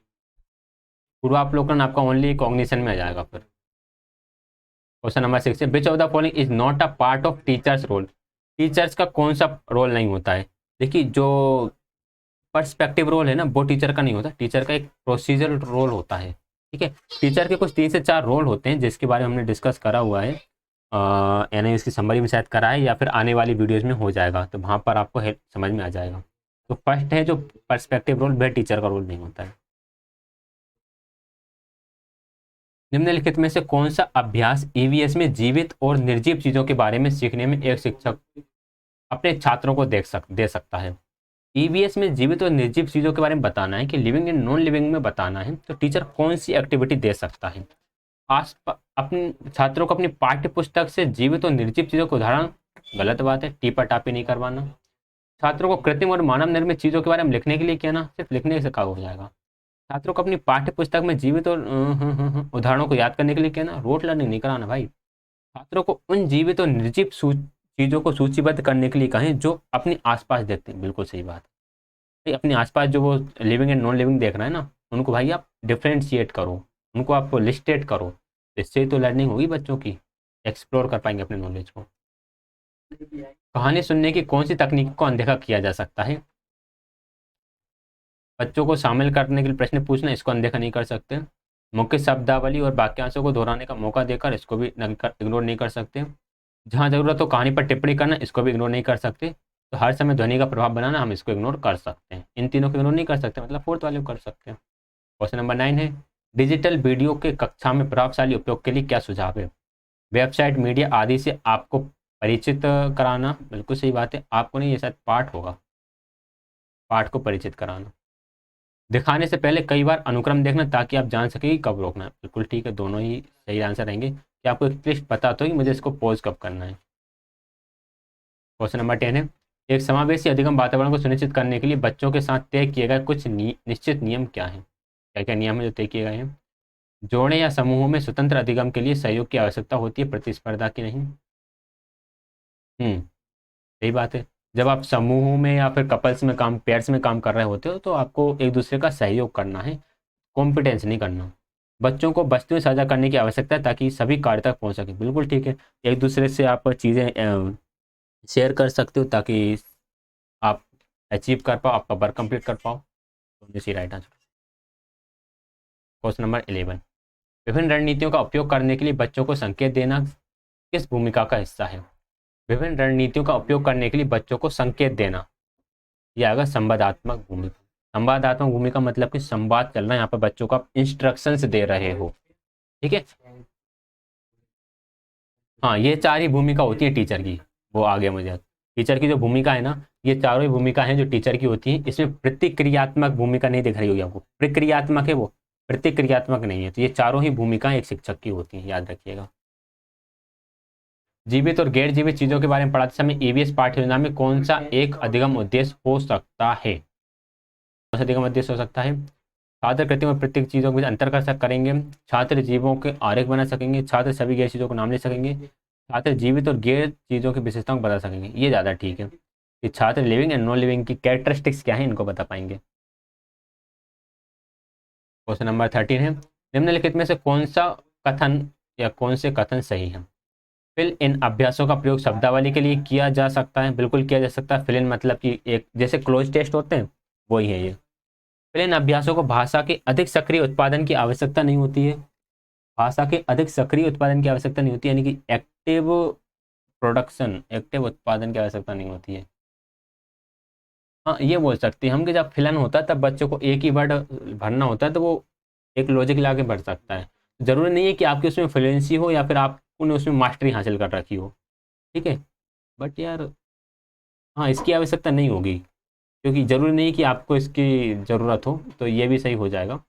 पूर्वावलोकन आपका ओनली कॉग्निशन में आ जाएगा फिर। क्वेश्चन नंबर 6 है, which of the following is not a part of teachers role. Teachers का कौन सा रोल नहीं होता है? देखिए जो पर्सपेक्टिव रोल है ना वो टीचर का नहीं होता, टीचर का एक प्रोसीजरल रोल होता है। ठीक है, टीचर के कुछ 3 से 4 रोल होते हैं जिसके बारे में हमने डिस्कस करा हुआ है, यानी इसकी समरी में शायद करा है या फिर आने वाली वीडियोज में हो जाएगा, तो वहाँ पर आपको समझ में आ जाएगा। तो फर्स्ट है जो पर्सपेक्टिव रोल, वह टीचर का रोल नहीं होता है। निम्नलिखित में से कौन सा अभ्यास ईवीएस में जीवित और निर्जीव चीजों के बारे में सीखने में एक शिक्षक अपने छात्रों को दे सकता है? ईवीएस में जीवित और निर्जीव चीजों के बारे में बताना है कि लिविंग एंड नॉन लिविंग में बताना है, तो टीचर कौन सी एक्टिविटी दे सकता है? अपने छात्रों को अपनी पाठ्य पुस्तक से जीवित और निर्जीव चीजों के उदाहरण, गलत बात है, टीपा टापी नहीं करवाना। छात्रों को कृत्रिम और मानव निर्मित चीजों के बारे में लिखने के लिए कहना, सिर्फ लिखने से काम हो जाएगा। छात्रों को अपनी पाठ्य पुस्तक में जीवित और उदाहरणों को याद करने के लिए कहना, रोट लर्निंग नहीं कराना भाई। छात्रों को उन जीवित और निर्जीव चीजों को सूचीबद्ध करने के लिए कहें जो अपने आसपास देखते हैं, बिल्कुल सही बात है। अपने आसपास जो वो लिविंग एंड नॉन लिविंग देख रहे हैं ना, उनको भाई आप डिफ्रेंशिएट करो, उनको आप लिस्टेड करो, इससे तो लर्निंग होगी बच्चों की, एक्सप्लोर कर पाएंगे अपने नॉलेज को। कहानी सुनने की कौन सी तकनीक को अनदेखा किया जा सकता है? बच्चों को शामिल करने के लिए प्रश्न पूछना, इसको अनदेखा नहीं कर सकते। मुख्य शब्दावली और वाक्यांशों को दोहराने का मौका देकर, इसको भी इग्नोर नहीं कर सकते। जहाँ जरूरत हो कहानी पर टिप्पणी करना, इसको भी इग्नोर नहीं कर सकते। तो हर समय ध्वनि का प्रभाव बनाना, हम इसको इग्नोर कर सकते हैं। इन तीनों को इग्नोर नहीं कर सकते, मतलब फोर्थ वाले को कर सकते हैं। क्वेश्चन नंबर 9 है, डिजिटल वीडियो के कक्षा में प्रभावशाली उपयोग के लिए क्या सुझाव है? वेबसाइट, मीडिया आदि से आपको परिचित कराना, बिल्कुल सही बात है। आपको नहीं, ये शायद पाठ होगा, पाठ को परिचित कराना। दिखाने से पहले कई बार अनुक्रम देखना ताकि आप जान सकें कि कब रोकना है, बिल्कुल ठीक है, दोनों ही सही आंसर रहेंगे। कि आपको एक लिस्ट पता तो ही मुझे इसको पॉज कब करना है। क्वेश्चन नंबर 10 है, एक समावेशी अधिगम वातावरण को सुनिश्चित करने के लिए बच्चों के साथ तय किए गए कुछ निश्चित नियम क्या हैं? क्या क्या नियम है जो तय किए गए हैं? जोड़े या समूहों में स्वतंत्र अधिगम के लिए सहयोग की आवश्यकता होती है, प्रतिस्पर्धा की नहीं। सही बात है। जब आप समूहों में या फिर कपल्स में काम, पेयर्स में काम कर रहे होते हो, तो आपको एक दूसरे का सहयोग करना है, कॉम्पिटेंस नहीं करना। बच्चों को वस्तुएं साझा करने की आवश्यकता है ताकि सभी कार्य तक पहुंच सके, बिल्कुल ठीक है। एक दूसरे से आप चीज़ें शेयर कर सकते हो ताकि आप अचीव कर पाओ, आपका वर्क कंप्लीट कर पाओ। तो इसी राइट आंसर। क्वेश्चन नंबर 11, विभिन्न रणनीतियों का उपयोग करने के लिए बच्चों को संकेत देना किस भूमिका का हिस्सा है? विभिन्न रणनीतियों का उपयोग करने के लिए बच्चों को संकेत देना, यह आएगा संवादात्मक भूमिका। संवादात्मक भूमिका मतलब कि संवाद चल रहा है, यहाँ पर बच्चों को आप इंस्ट्रक्शंस दे रहे हो, ठीक है। हाँ, ये 4 ही भूमिका होती है टीचर की, वो आ गया मुझे। टीचर की जो भूमिका है ना, ये चारों ही भूमिका हैं जो टीचर की होती है। इसमें प्रतिक्रियात्मक भूमिका नहीं दिख रही होगी आपको, प्रक्रियात्मक है वो, प्रतिक्रियात्मक नहीं है। तो ये चारों ही भूमिकाएं एक शिक्षक की होती हैं, याद रखिएगा। जीवित और गैर जीवित चीजों के बारे में पढ़ाते समय ईवीएस पाठ्य योजना में कौन सा एक अधिगम उद्देश्य हो सकता है? कौन सा अधिगम उद्देश्य हो सकता है? छात्र कृत्रिम और प्रत्येक चीजों के बीच अंतर कर करेंगे, छात्र जीवों के आरेख बना सकेंगे, छात्र सभी गैर चीजों को नाम ले सकेंगे, छात्र जीवित और गैर चीजों की विशेषताओं को बता सकेंगे। ये ज्यादा ठीक है कि छात्र लिविंग एंड नॉन लिविंग की कैरेक्टरिस्टिक्स क्या है, इनको बता पाएंगे। क्वेश्चन नंबर 13 है, निम्नलिखित में से कौन सा कथन या कौन से कथन सही है? फिल इन अभ्यासों का प्रयोग शब्दावली के लिए किया जा सकता है, बिल्कुल किया जा सकता है। फिल इन मतलब कि एक जैसे क्लोज टेस्ट होते हैं, वही है ये। फिल इन अभ्यासों को भाषा के अधिक सक्रिय उत्पादन की आवश्यकता नहीं होती है, भाषा के अधिक सक्रिय उत्पादन की आवश्यकता नहीं होती, यानी कि एक्टिव प्रोडक्शन, एक्टिव उत्पादन की आवश्यकता नहीं होती है। हाँ, ये बोल सकते हैं हम कि जब फिलन होता है तब बच्चों को एक ही वर्ड भरना होता है, तो वो एक लॉजिक ला के भर सकता है। जरूरी नहीं है कि आपकी उसमें फ्लुएंसी हो या फिर आपने उसमें मास्टरी हासिल कर रखी हो, ठीक है। बट यार हाँ, इसकी आवश्यकता नहीं होगी, क्योंकि ज़रूरी नहीं कि आपको इसकी ज़रूरत हो, तो ये भी सही हो जाएगा।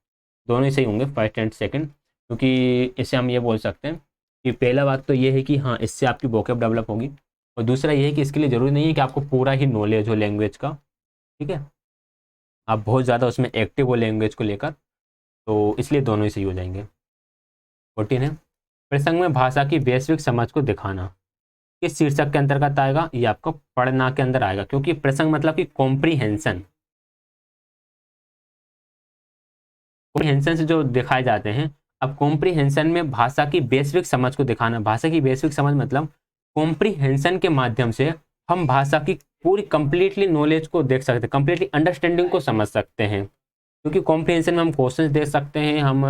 दोनों ही सही होंगे, फर्स्ट एंड सेकंड, क्योंकि इससे हम ये बोल सकते हैं कि पहला बात तो ये है कि हाँ, इससे आपकी वोकैब डेवलप होगी, और दूसरा ये है कि इसके लिए ज़रूरी नहीं है कि आपको पूरा ही नॉलेज हो लैंग्वेज का, ठीक है। आप बहुत ज़्यादा उसमें एक्टिव हो लैंग्वेज को लेकर, तो इसलिए दोनों ही सही हो जाएंगे। 14 है, प्रसंग में भाषा की वैश्विक समझ को दिखाना। किस शीर्षक के अंतर्गत आएगा, ये आपको पढ़ना के अंदर आएगा, क्योंकि प्रसंग मतलब कि कॉम्प्रीहेंशन से जो दिखाए जाते हैं। अब कॉम्प्रीहेंशन में भाषा की वैश्विक समझ को दिखाना, भाषा की वैश्विक समझ मतलब कॉम्प्रीहेंशन के माध्यम से हम भाषा की पूरी कंप्लीटली नॉलेज को देख सकते हैं, कंप्लीटली अंडरस्टैंडिंग को समझ सकते हैं। क्योंकि कॉम्प्रीहेंशन में हम क्वेश्चंस देख सकते हैं, हम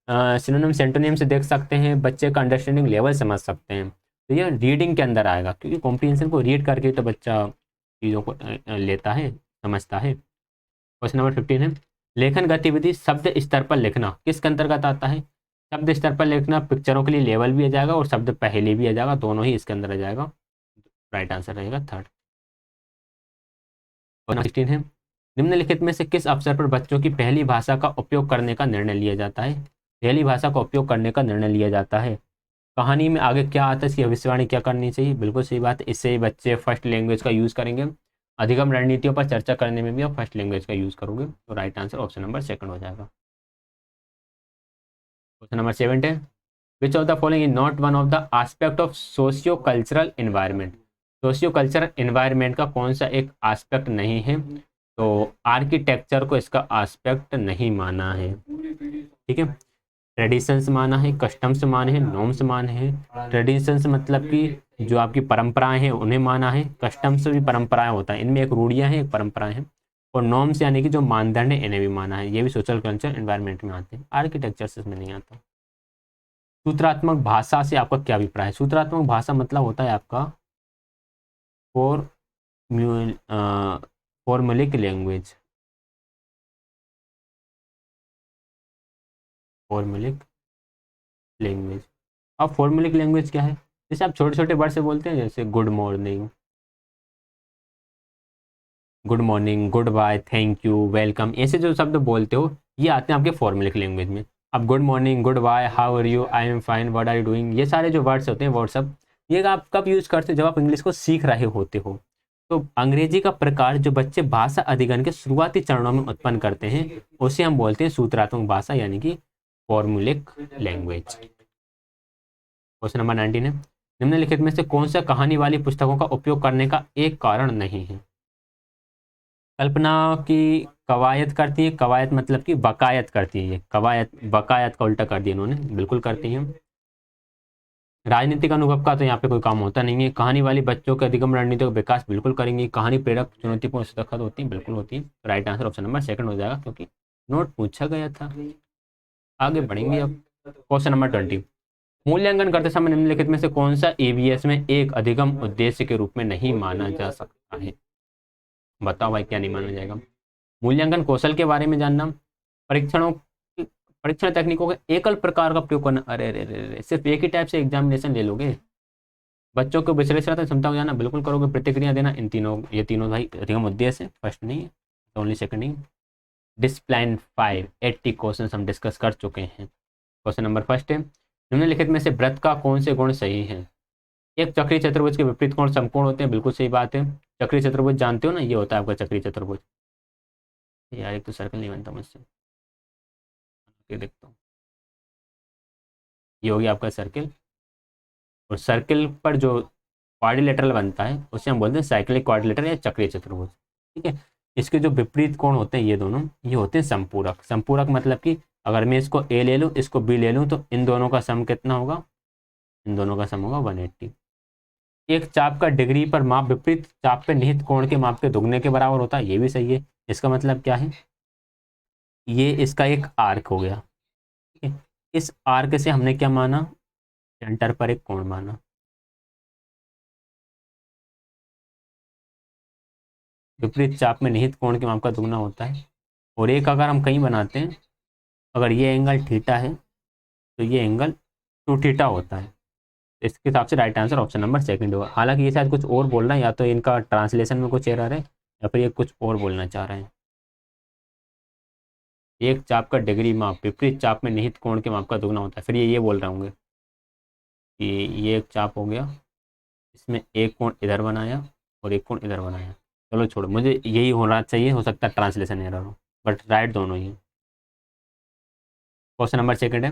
सिनोनिम सेंटोनिम से देख सकते हैं, बच्चे का अंडरस्टैंडिंग लेवल समझ सकते हैं। तो ये रीडिंग के अंदर आएगा, क्योंकि कॉम्प्रीहेंशन को रीड करके तो बच्चा चीज़ों को लेता है, समझता है। क्वेश्चन नंबर 15 है, लेखन गतिविधि शब्द स्तर पर लिखना किसके अंतर्गत आता है। शब्द स्तर पर लिखना पिक्चरों के लिए लेवल भी आ जाएगा और शब्द पहले भी आ जाएगा, दोनों ही इसके अंदर आ जाएगा। राइट आंसर रहेगा थर्ड। 16 है, निम्नलिखित में से किस अवसर पर बच्चों की पहली भाषा का उपयोग करने का निर्णय लिया जाता है। पहली भाषा का उपयोग करने का निर्णय लिया जाता है। कहानी में आगे क्या आता है, इसकी भविष्यवाणी क्या करनी चाहिए, बिल्कुल सही बात है, इससे बच्चे फर्स्ट लैंग्वेज का यूज़ करेंगे। अधिगम रणनीतियों पर चर्चा करने में भी आप फर्स्ट लैंग्वेज का यूज़ करोगे, तो right answer option number second हो जाएगा। क्वेश्चन नंबर 7 है, which of the following is not one of the aspect of socio cultural environment. Socio cultural environment का कौन सा एक एस्पेक्ट नहीं है, तो आर्किटेक्चर को इसका एस्पेक्ट नहीं माना है। ठीक है, ट्रेडिशंस माना है, कस्टम्स माने हैं, नॉर्म्स माने हैं। ट्रेडिशंस मतलब कि जो आपकी परंपराएं हैं उन्हें माना है, कस्टम्स भी परंपराएं होता है, इनमें एक रूढ़ियां हैं एक परंपराएं हैं, और नॉर्म्स यानी कि जो मानदंड है इन्हें भी माना है। ये भी सोशल कल्चर एनवायरनमेंट में आते हैं, आर्किटेक्चर से इसमें नहीं आता। सूत्रात्मक भाषा से आपका क्या अभिप्राय है। सूत्रात्मक भाषा मतलब होता है आपका फॉर्मुलिक लैंग्वेज। फॉर्मुलिक लैंग्वेज, अब फॉर्मुलिक लैंग्वेज क्या है, जैसे आप छोटे छोटे वर्ड से बोलते हैं, जैसे good morning, good morning, goodbye, thank you, welcome, ऐसे जो शब्द बोलते हो ये आते हैं आपके फॉर्मुलिक लैंग्वेज में। अब good morning, goodbye, how are you, I am fine, what are you doing, ये सारे जो वर्ड्स होते हैं व्हाट्सअप, ये आप कब यूज़ करते हो, जब आप इंग्लिश को सीख रहे होते हो। तो अंग्रेजी का प्रकार जो बच्चे भाषा अधिगम के शुरुआती चरणों में उत्पन्न करते हैं उसे हम बोलते हैं सूत्रात्मक भाषा, यानी कि फॉर्मुलिक लैंग्वेज। क्वेश्चन नंबर 19 है, निम्नलिखित में से कौन सा कहानी वाली पुस्तकों का उपयोग करने का एक कारण नहीं है। कल्पना की कवायद करती है, कवायद मतलब कि बकायत करती है, कवायद बकायत का उल्टा कर दिया इन्होंने, बिल्कुल करती है। राजनीतिक अनुभव का तो यहाँ पे कोई काम होता नहीं है। कहानी वाली बच्चों के अधिगम रणनीति का विकास बिल्कुल करेंगी। कहानी प्रेरक चुनौतीपूर्ण सख्त होती है, बिल्कुल होती है। Right answer option number second हो जाएगा, क्योंकि नोट पूछा गया था। आगे बढ़ेंगे अब। क्वेश्चन नंबर 20, मूल्यांकन करते समय निम्नलिखित में से कौन सा ईवीएस में एक अधिगम उद्देश्य के रूप में नहीं माना जा सकता है। बताओ भाई क्या नहीं माना जाएगा। मूल्यांकन कौशल के बारे में जानना, परीक्षण तकनीकों के एकल प्रकार का उपयोग करना, अरे अरे अरे सिर्फ एक ही टाइप से एग्जामिनेशन ले लोगे। बच्चों को विश्लेषणात्मक क्षमता को जानना, बिल्कुल करोगे। प्रतिक्रिया देना, इन तीनों, ये तीनों भाई अधिगम उद्देश्य है, फर्स्ट नहीं है, ओनली सेकंड ही। डिसिप्लिन 5 80 क्वेश्चन हम डिस्कस कर चुके हैं। क्वेश्चन नंबर फर्स्ट है, निम्नलिखित में से व्रत का कौन से गुण सही है। एक चक्रीय चतुर्भुज के विपरीत कोण समकोण होते हैं, बिल्कुल सही बात है। चक्रीय चतुर्भुज जानते हो ना, ये होता है आपका चक्रीय चतुर्भुज। यार एक तो सर्कल नहीं बनता मुझसे, ये देखता हूँ, ये हो गया आपका सर्किल, और सर्किल पर जो क्वाड्रिलेटरल बनता है उसे हम बोलते हैं साइक्लिक क्वाड्रिलेटरल या चक्रीय चतुर्भुज। ठीक है, इसके जो विपरीत कोण होते हैं ये दोनों, ये होते हैं संपूरक। संपूरक मतलब कि अगर मैं इसको ए ले लूँ, इसको बी ले लूँ, तो इन दोनों का सम कितना होगा, इन दोनों का सम होगा 180। एक चाप का डिग्री पर माप विपरीत चाप पे निहित कोण के माप के दुगने के बराबर होता है, ये भी सही है। इसका मतलब क्या है, ये इसका एक आर्क हो गया। ठीक है, इस आर्क से हमने क्या माना, सेंटर पर एक कोण माना। विपरीत चाप में निहित कोण के माप का दुगना होता है। और एक अगर हम कहीं बनाते हैं, अगर ये एंगल थीटा है तो ये एंगल 2 थीटा होता है। इसके हिसाब से right answer option number second होगा। हालांकि ये शायद कुछ और बोल रहे हैं, या तो इनका ट्रांसलेशन में कुछ एरर है, या फिर ये कुछ और बोलना चाह रहे हैं। एक चाप का डिग्री माप विपरीत चाप में निहित कोण के माप का दुगना होता है, फिर ये बोल रहे होंगे कि ये एक चाप हो गया, इसमें एक कोण इधर बनाया और एक कोण इधर बनाया। चलो छोड़ो, मुझे यही होना चाहिए, हो सकता है ट्रांसलेशन एरर हो, बट राइट दोनों ही। क्वेश्चन नंबर सेकंड है,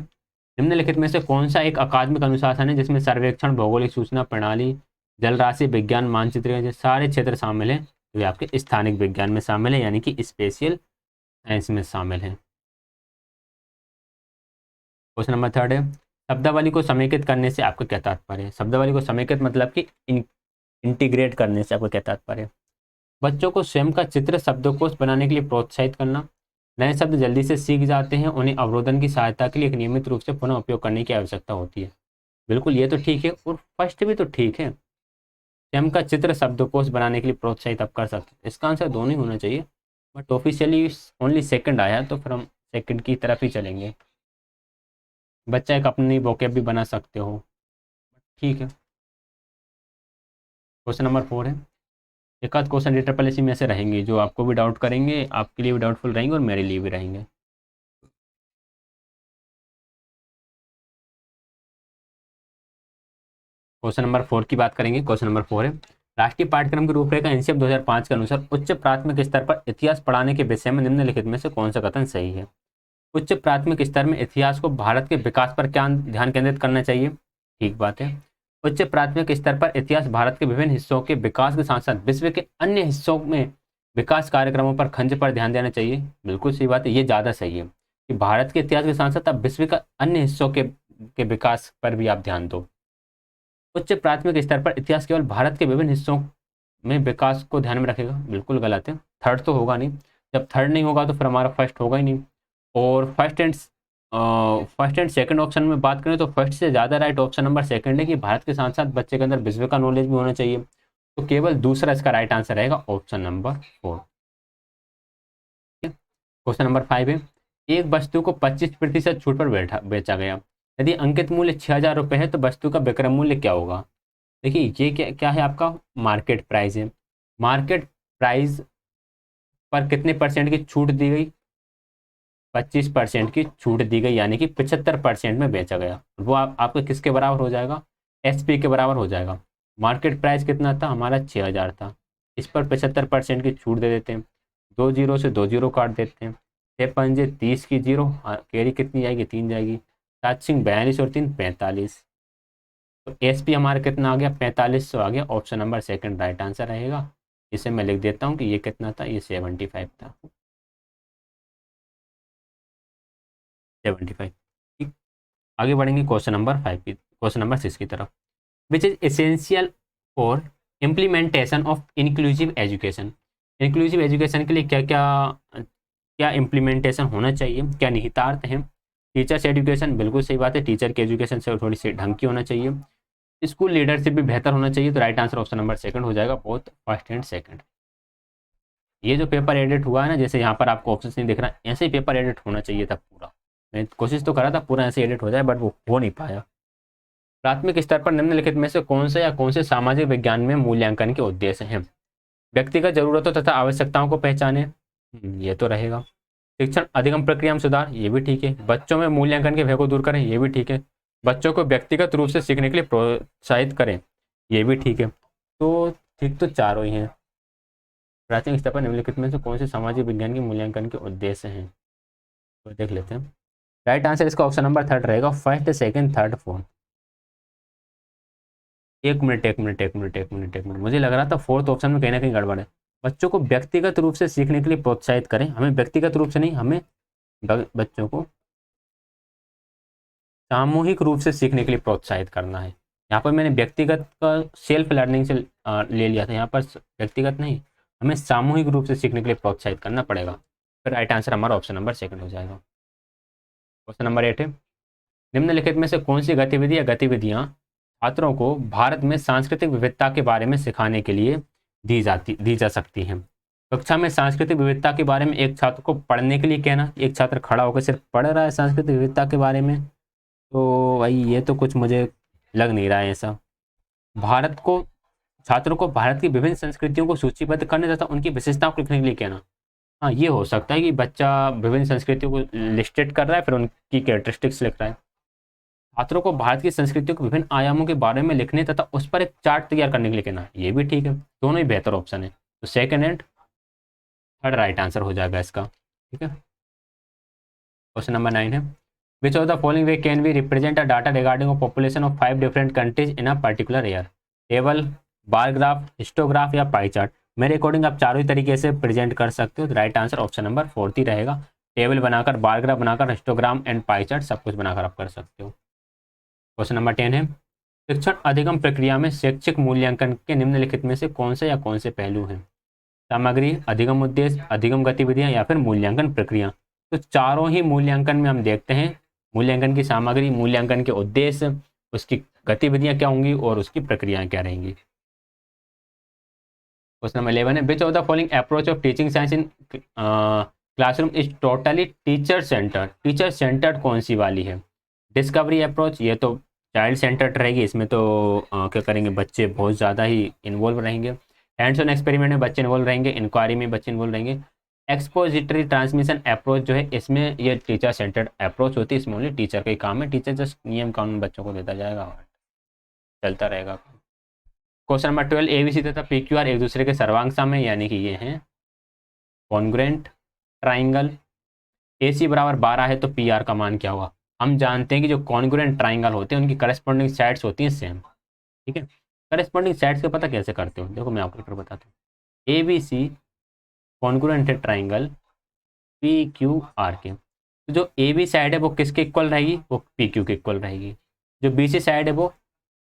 निम्नलिखित में से कौन सा एक अकादमिक अनुशासन है जिसमें सर्वेक्षण, भौगोलिक सूचना प्रणाली, जल राशि विज्ञान मानचित्र, ये सारे क्षेत्र शामिल हैं जो आपके स्थानिक विज्ञान में शामिल है, यानी कि स्पेशियल साइंस में शामिल है। क्वेश्चन नंबर 3 है, शब्दावली को समेकित करने से आपका क्या तात्पर्य है? शब्दावली को समेकित मतलब कि इंटीग्रेट करने से आपका क्या तात्पर्य है? बच्चों को स्वयं का चित्र शब्दकोश बनाने के लिए प्रोत्साहित करना, नए शब्द जल्दी से सीख जाते हैं, उन्हें अवरोधन की सहायता के लिए एक नियमित रूप से पुनः उपयोग करने की आवश्यकता होती है। बिल्कुल, ये तो ठीक है, और फर्स्ट भी तो ठीक है, स्वयं का चित्र शब्दकोश बनाने के लिए प्रोत्साहित आप कर सकते हैं। इसका आंसर दोनों ही होना चाहिए, बट ऑफिशियली ओनली सेकंड आया, तो फिर हम सेकंड की तरफ ही चलेंगे। बच्चा एक अपनी वोकैब भी बना सकते हो, ठीक है। क्वेश्चन नंबर 4 है, एक आध क्वेश्चन रिट्रिपल एसी में से रहेंगे जो आपको भी डाउट करेंगे, आपके लिए भी डाउटफुल रहेंगे और मेरे लिए भी रहेंगे। क्वेश्चन नंबर 4 की बात करेंगे। क्वेश्चन नंबर 4 है, राष्ट्रीय पाठ्यक्रम की रूपरेखा एनसीएफ 2005 के अनुसार उच्च प्राथमिक स्तर पर इतिहास पढ़ाने के विषय में निम्नलिखित में से कौन सा कथन सही है? उच्च प्राथमिक स्तर में इतिहास को भारत के विकास पर क्या ध्यान केंद्रित करना चाहिए? ठीक बात है। उच्च प्राथमिक स्तर पर इतिहास भारत के विभिन्न हिस्सों के विकास के साथ साथ विश्व के अन्य हिस्सों में विकास कार्यक्रमों पर खंज पर ध्यान देना चाहिए। बिल्कुल सही बात है, ये ज़्यादा सही है कि भारत के इतिहास के साथ साथ आप विश्व का अन्य हिस्सों के विकास पर भी आप ध्यान दो। उच्च प्राथमिक स्तर पर इतिहास केवल भारत के विभिन्न हिस्सों में विकास को ध्यान में रखेगा, बिल्कुल गलत है। थर्ड तो होगा नहीं, जब थर्ड नहीं होगा तो फिर हमारा फर्स्ट होगा ही नहीं। और फर्स्ट एंड सेकंड ऑप्शन में बात करें तो फर्स्ट से ज़्यादा राइट ऑप्शन नंबर सेकंड है कि भारत के साथ साथ बच्चे के अंदर विश्व का नॉलेज भी होना चाहिए, तो केवल दूसरा इसका राइट आंसर रहेगा ऑप्शन नंबर 4। क्वेश्चन नंबर 5 है, एक वस्तु को 25% छूट पर बेचा गया, यदि अंकित मूल्य 6,000 रुपये है तो वस्तु का विक्रय मूल्य क्या होगा? देखिए ये क्या क्या है, आपका मार्केट प्राइस है। मार्केट प्राइस पर कितने परसेंट की छूट दी गई? 25% की छूट दी गई, यानी कि 75% में बेचा गया। वो आपको किसके बराबर हो जाएगा? एसपी के बराबर हो जाएगा। मार्केट प्राइस कितना था हमारा? 6,000 था, इस पर 75% की छूट दे देते हैं, 2 जीरो से 2 जीरो काट देते हैं, 6 पंजे 30 की जीरो, कैरी कितनी जाएगी? 3 जाएगी, 7 सिंह 42 और 3 45, तो एसपी हमारा कितना आ गया? 4500 आ गया। Option number second right answer रहेगा। इसे मैं लिख देता हूँ कि ये कितना था, ये 75 था, 75। ठीक, आगे बढ़ेंगे क्वेश्चन नंबर 5 की, क्वेश्चन नंबर 6 की तरफ। Which is essential for implementation of inclusive education? Inclusive education के लिए क्या क्या क्या इम्प्लीमेंटेशन होना चाहिए, क्या निहितार्थ हैं? टीचर्स एजुकेशन, बिल्कुल सही बात है, टीचर की एजुकेशन से थोड़ी सी ढंग की होना चाहिए। स्कूल लीडरशिप भी बेहतर होना चाहिए, तो right answer option number second हो जाएगा, बोथ फर्स्ट एंड सेकंड। ये जो पेपर एडिट हुआ है ना, जैसे यहाँ पर आपको ऑप्शन नहीं दिख रहा, ऐसे ही पेपर एडिट होना चाहिए था पूरा। मैं कोशिश तो करा था पूरा ऐसे एडिट हो जाए, बट वो हो नहीं पाया। प्राथमिक स्तर पर निम्नलिखित में से कौन से या कौन से सामाजिक विज्ञान में मूल्यांकन के उद्देश्य हैं? व्यक्तिगत जरूरतों तथा आवश्यकताओं को पहचाने, ये तो रहेगा। शिक्षण अधिगम प्रक्रिया में सुधार, ये भी ठीक है। बच्चों में मूल्यांकन के भय को दूर करें, ये भी ठीक है। बच्चों को व्यक्तिगत रूप से सीखने के लिए प्रोत्साहित करें, ये भी ठीक है। तो ठीक तो चारों ही हैं। प्राचीन स्तर पर निम्नलिखित में से कौन से सामाजिक विज्ञान के मूल्यांकन के उद्देश्य हैं, तो देख लेते हैं। राइट आंसर इसका ऑप्शन नंबर थर्ड रहेगा, फर्स्ट सेकंड थर्ड फोर्थ। एक मिनट, मुझे लग रहा था फोर्थ ऑप्शन में कहीं ना कहीं गड़बड़ है। बच्चों को व्यक्तिगत रूप से सीखने के लिए प्रोत्साहित करें, हमें व्यक्तिगत रूप से नहीं, हमें बच्चों को सामूहिक रूप से सीखने के लिए प्रोत्साहित करना है। यहाँ पर मैंने व्यक्तिगत का सेल्फ लर्निंग से ले लिया था, यहाँ पर व्यक्तिगत नहीं, हमें सामूहिक रूप से सीखने के लिए प्रोत्साहित करना पड़ेगा। फिर राइट आंसर हमारा ऑप्शन नंबर सेकंड हो जाएगा। क्वेश्चन नंबर 8 है, निम्नलिखित में से कौन सी गतिविधि या गतिविधियां छात्रों को भारत में सांस्कृतिक विविधता के बारे में सिखाने के लिए दी जा सकती हैं? कक्षा में सांस्कृतिक विविधता के बारे में एक छात्र को पढ़ने के लिए कहना, एक छात्र खड़ा होकर सिर्फ पढ़ रहा है सांस्कृतिक विविधता के बारे में, तो भाई ये तो कुछ मुझे लग नहीं रहा है ऐसा। भारत को छात्रों को भारत की विभिन्न संस्कृतियों को सूचीबद्ध करने तथा उनकी विशेषताओं को लिखने के लिए कहना, हाँ ये हो सकता है कि बच्चा विभिन्न संस्कृतियों को लिस्टेड कर रहा है, फिर उनकी कैरेक्टरिस्टिक्स लिख रहा है। छात्रों को भारत की संस्कृतियों के विभिन्न आयामों के बारे में लिखने तथा उस पर एक चार्ट तैयार करने के लिए कहना, ये भी ठीक है। दोनों ही बेहतर ऑप्शन है, तो second and third right answer हो जाएगा इसका। ठीक है, क्वेश्चन नंबर 9 है, which of the following way can be represent a data regarding a population of 5 different countries in a particular year? Table bar graph, histograph या pie chart. मेरे according आप चारों ही तरीके से प्रेजेंट कर सकते हो। तो राइट आंसर ऑप्शन नंबर 4 ही रहेगा। टेबल बनाकर, बार ग्राफ बनाकर, हिस्टोग्राम एंड पाई चार्ट सब कुछ बनाकर आप कर सकते हो। क्वेश्चन नंबर 10 है, शिक्षण अधिगम प्रक्रिया में शैक्षिक मूल्यांकन के निम्नलिखित में से कौन से या कौन से पहलू हैं? सामग्री, अधिगम उद्देश्य, अधिगम गतिविधियां या फिर मूल्यांकन प्रक्रिया। तो चारों ही मूल्यांकन में हम देखते हैं मूल्यांकन की सामग्री, मूल्यांकन के उद्देश्य, उसकी गतिविधियां क्या होंगी और उसकी प्रक्रियाएं क्या रहेंगी। क्वेश्चन नंबर 11 है, which of the following approach of teaching science in classroom is totally teacher centred. Teacher centred कौन सी वाली है? डिस्कवरी अप्रोच, ये तो चाइल्ड सेंटर्ड रहेगी, इसमें तो क्या करेंगे, बच्चे बहुत ज़्यादा ही इन्वॉल्व रहेंगे। हैंड्स ऑन एक्सपेरिमेंट में बच्चे इन्वॉल्व रहेंगे, इंक्वायरी में बच्चे इन्वॉल्व रहेंगे। एक्सपोजिटरी ट्रांसमिशन अप्रोच जो है, इसमें ये टीचर सेंटर्ड अप्रोच होती है, इसमें ओनली टीचर का ही काम है, टीचर जस्ट नियम कानून बच्चों को देता जाएगा और चलता रहेगा। क्वेश्चन नंबर 12, एबीसी तथा पीक्यूआर एक दूसरे के सर्वांग साम्य यानी कि ये हैं कॉन्ग्रुएंट ट्राइंगल। AC बराबर 12 है तो PR का मान क्या हुआ? हम जानते हैं कि जो कॉन्ग्रुएंट ट्राइंगल होते हैं उनकी करस्पॉन्डिंग साइड्स होती हैं सेम, ठीक है। करस्पॉन्डिंग साइड्स का पता कैसे करते हो? देखो मैं आपको बताता हूँ। ABC कॉन्ग्रुएंट है ट्राइंगल PQR के, तो जो AB साइड है वो किसके इक्वल रहेगी? वो PQ के इक्वल रहेगी। जो BC साइड है वो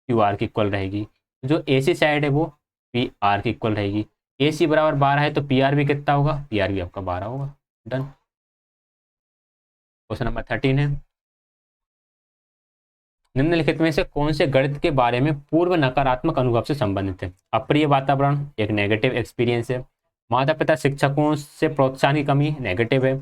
QR की इक्वल रहेगी। जो AC साइड है वो PR की इक्वल रहेगी। AC बराबर 12 है तो PR भी कितना होगा? PR भी आपका 12 होगा। डन। क्वेश्चन नंबर 13 है, निम्नलिखित में से कौन से गणित के बारे में पूर्व नकारात्मक अनुभव से संबंधित है? अप्रिय वातावरण एक नेगेटिव एक्सपीरियंस है। माता पिता शिक्षकों से प्रोत्साहन की कमी नेगेटिव है।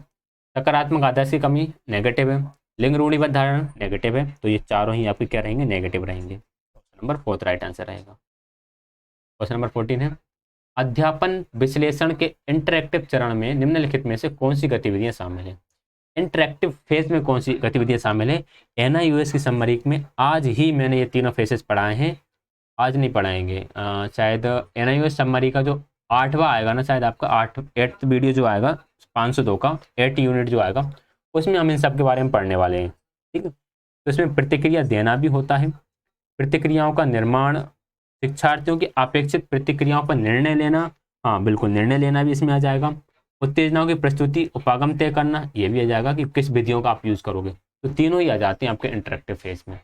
सकारात्मक आदर्श की कमी नेगेटिव है। लिंग रूढ़िबद्ध धारणा नेगेटिव है। तो ये चारों ही आपके क्या रहेंगे? नेगेटिव रहेंगे। ऑप्शन नंबर 4 राइट आंसर रहेगा। क्वेश्चन नंबर 14 है, अध्यापन विश्लेषण के इंटरेक्टिव चरण में निम्नलिखित में से कौन सी गतिविधियां शामिल है? इंटरेक्टिव फेज में कौन सी गतिविधियां शामिल है? NIUS की समरी में आज ही मैंने ये तीनों फेजेस पढ़ाए हैं, आज नहीं पढ़ाएंगे। शायद NIUS समरी का जो 8वां आएगा ना, शायद आपका 8th वीडियो जो आएगा 502 का 8 यूनिट जो आएगा, उसमें हम इन सब के बारे में पढ़ने वाले हैं, ठीक है। तो इसमें प्रतिक्रिया देना भी होता है, प्रतिक्रियाओं का निर्माण, शिक्षार्थियों की अपेक्षित प्रतिक्रियाओं पर निर्णय लेना, हाँ बिल्कुल निर्णय लेना भी इसमें आ जाएगा। उत्तेजनाओं की प्रस्तुति, उपागम तय करना, ये भी आ जाएगा कि किस विधियों का आप यूज करोगे। तो तीनों ही आ जाते हैं आपके इंटरेक्टिव फेज में।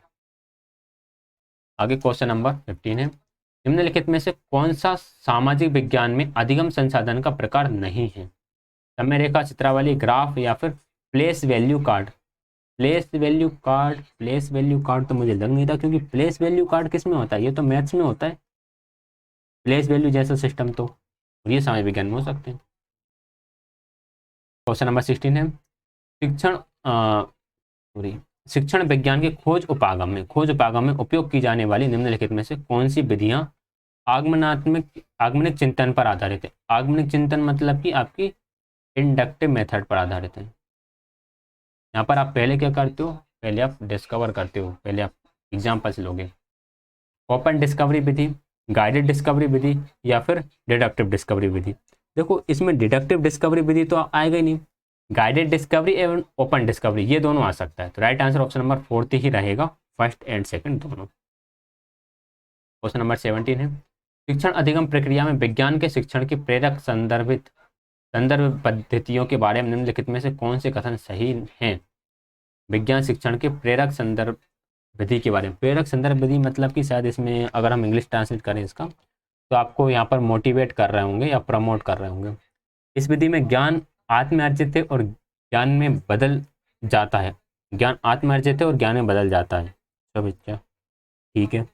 आगे क्वेश्चन नंबर 15 है, निम्नलिखित में से कौन सा सामाजिक विज्ञान में अधिगम संसाधन का प्रकार नहीं है? समय रेखा, चित्रावली, ग्राफ या फिर place value card. Place value card, place value card तो मुझे लग नहीं था, क्योंकि प्लेस वैल्यू कार्ड किस में होता है? ये तो मैथ्स में होता है प्लेस वैल्यू जैसा सिस्टम, तो ये सामाजिक विज्ञान में हो सकते हैं। क्वेश्चन नंबर 16 है, शिक्षण सॉरी शिक्षण विज्ञान के खोज उपागम में उपयोग की जाने वाली निम्नलिखित में से कौन सी विधियां आगमनिक चिंतन पर आधारित है? आगमनिक चिंतन मतलब कि आपकी इंडक्टिव मेथड पर आधारित है। यहाँ पर आप पहले क्या करते हो? पहले आप डिस्कवर करते हो, पहले आप एग्जाम्पल्स लोगे। ओपन डिस्कवरी विधि, गाइडेड डिस्कवरी विधि या फिर डिडक्टिव डिस्कवरी विधि। देखो इसमें डिडक्टिव डिस्कवरी विधि तो आएगा ही नहीं, गाइडेड डिस्कवरी एवं ओपन डिस्कवरी ये दोनों आ सकता है। तो राइट आंसर ऑप्शन नंबर 4 ही रहेगा, फर्स्ट एंड सेकंड दोनों। क्वेश्चन नंबर 17 है, शिक्षण अधिगम प्रक्रिया में विज्ञान के शिक्षण की प्रेरक संदर्भ पद्धतियों के बारे में निम्नलिखित में से कौन से कथन सही हैं? विज्ञान शिक्षण के प्रेरक संदर्भ विधि के बारे में। प्रेरक संदर्भ विधि मतलब कि शायद इसमें अगर हम इंग्लिश ट्रांसलेट करें इसका, तो आपको यहाँ पर मोटिवेट कर रहे होंगे या प्रमोट कर रहे होंगे। इस विधि में ज्ञान आत्मार्जित है और ज्ञान में बदल जाता है। ज्ञान आत्मार्जित है और ज्ञान में बदल जाता है। सब अच्छा ठीक है,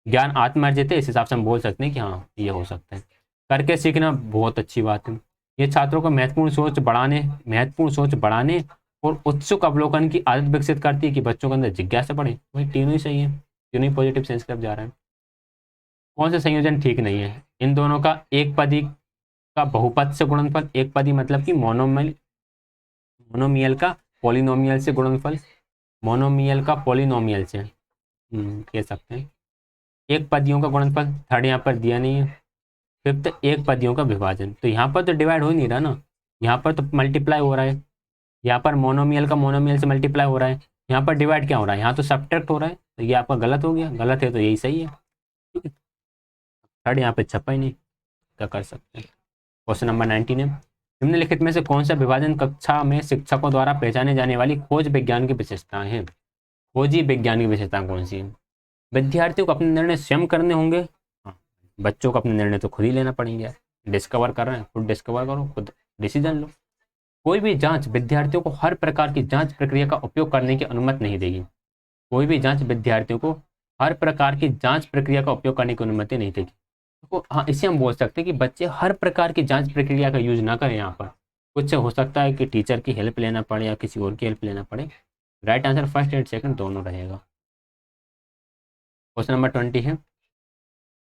ज्ञान आत्मार्जित है, इस हिसाब से हम बोल सकते हैं कि हाँ ये हो सकता है। करके सीखना बहुत अच्छी बात है। ये छात्रों को महत्वपूर्ण सोच बढ़ाने और उत्सुक अवलोकन की आदत विकसित करती है कि बच्चों के अंदर जिज्ञासा बढ़े। वही तीनों ही सही है, तीनों ही पॉजिटिव सेंस की तरफ जा रहा है। कौन सा संयोजन ठीक नहीं है? इन दोनों का एक पदी का बहुपद से गुणनफल, एक पदी मतलब कि मोनोमियल का पॉलिनोमियल से गुणनफल, मोनोमियल का पॉलिनोमियल से कह सकते हैं। एक पदियों का गुणनफल, थर्ड यहाँ पर दिया नहीं है। फिफ्थ एक पदियों का विभाजन, तो यहाँ पर तो डिवाइड हो ही नहीं रहा ना, यहाँ पर तो मल्टीप्लाई हो रहा है। यहाँ पर मोनोमियल का मोनोमियल से मल्टीप्लाई हो रहा है, यहाँ पर डिवाइड क्या हो रहा है? यहाँ तो सब्ट्रैक्ट हो रहा है। तो ये आपका गलत हो गया, गलत है तो यही सही है, ठीक है। थर्ड यहाँ पे छपा ही नहीं, क्या कर सकते हैं। क्वेश्चन नंबर 19 है, निम्नलिखित में से कौन सा विभाजन कक्षा में शिक्षकों द्वारा पहचाने जाने वाली खोज विज्ञान की विशेषताएं हैं। खोजी विज्ञान की विशेषताएं कौन सी है। विद्यार्थियों को अपने निर्णय स्वयं करने होंगे। हाँ, बच्चों को अपने निर्णय तो खुद ही लेना पड़ेंगे, डिस्कवर कर रहे हैं, खुद डिस्कवर करो, खुद डिसीजन लो। कोई भी जांच विद्यार्थियों को हर प्रकार की जांच प्रक्रिया का उपयोग करने की अनुमति नहीं देगी। कोई भी जांच विद्यार्थियों को हर प्रकार की जांच प्रक्रिया का उपयोग करने की अनुमति नहीं देगी। तो हाँ, इसे हम बोल सकते हैं कि बच्चे हर प्रकार की जांच प्रक्रिया का यूज ना करें। यहाँ पर कुछ हो सकता है कि टीचर की हेल्प लेना पड़े या किसी और की हेल्प लेना पड़े। Right answer first and second दोनों रहेगा। क्वेश्चन नंबर 20 है,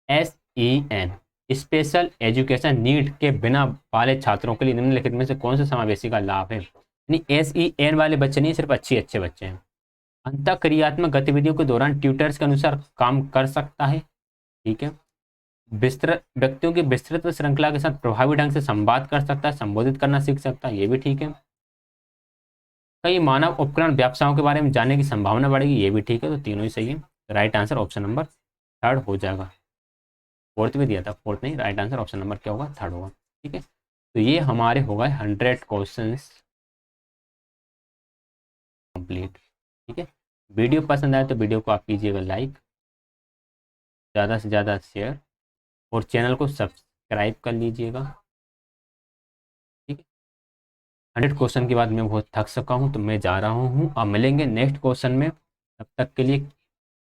SEN स्पेशल एजुकेशन नीड के बिना वाले छात्रों के लिए निम्नलिखित में से कौन सा समावेशी का लाभ है। यानी SEN वाले बच्चे नहीं, सिर्फ अच्छे बच्चे हैं। अंतःक्रियात्मक गतिविधियों के दौरान ट्यूटर्स के अनुसार काम कर सकता है, ठीक है। विस्तृत व्यक्तियों की विस्तृत श्रृंखला के साथ प्रभावी ढंग से संवाद कर सकता है, संबोधित करना सीख सकता है, ये भी ठीक है। कई मानव उपकरण व्यवसायों के बारे में जानने की संभावना बढ़ेगी, ये भी ठीक है। तो तीनों ही सही है। Right answer option number third हो जाएगा। फोर्थ भी दिया था, फोर्थ नहीं, राइट आंसर ऑप्शन नंबर क्या होगा, थर्ड होगा, ठीक है। तो ये हमारे हो गए 100 क्वेश्चन कंप्लीट, ठीक है। वीडियो पसंद आए तो वीडियो को आप कीजिएगा लाइक, ज़्यादा से ज़्यादा शेयर और चैनल को सब्सक्राइब कर लीजिएगा, ठीक है। 100 क्वेश्चन के बाद मैं बहुत थक सका हूँ, तो मैं जा रहा हूँ। अब मिलेंगे नेक्स्ट क्वेश्चन में। तब तक के लिए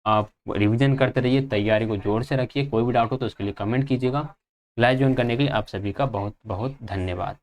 आप रिवीजन करते रहिए, तैयारी को जोर से रखिए। कोई भी डाउट हो तो उसके लिए कमेंट कीजिएगा। क्लास ज्वाइन करने के लिए आप सभी का बहुत बहुत धन्यवाद।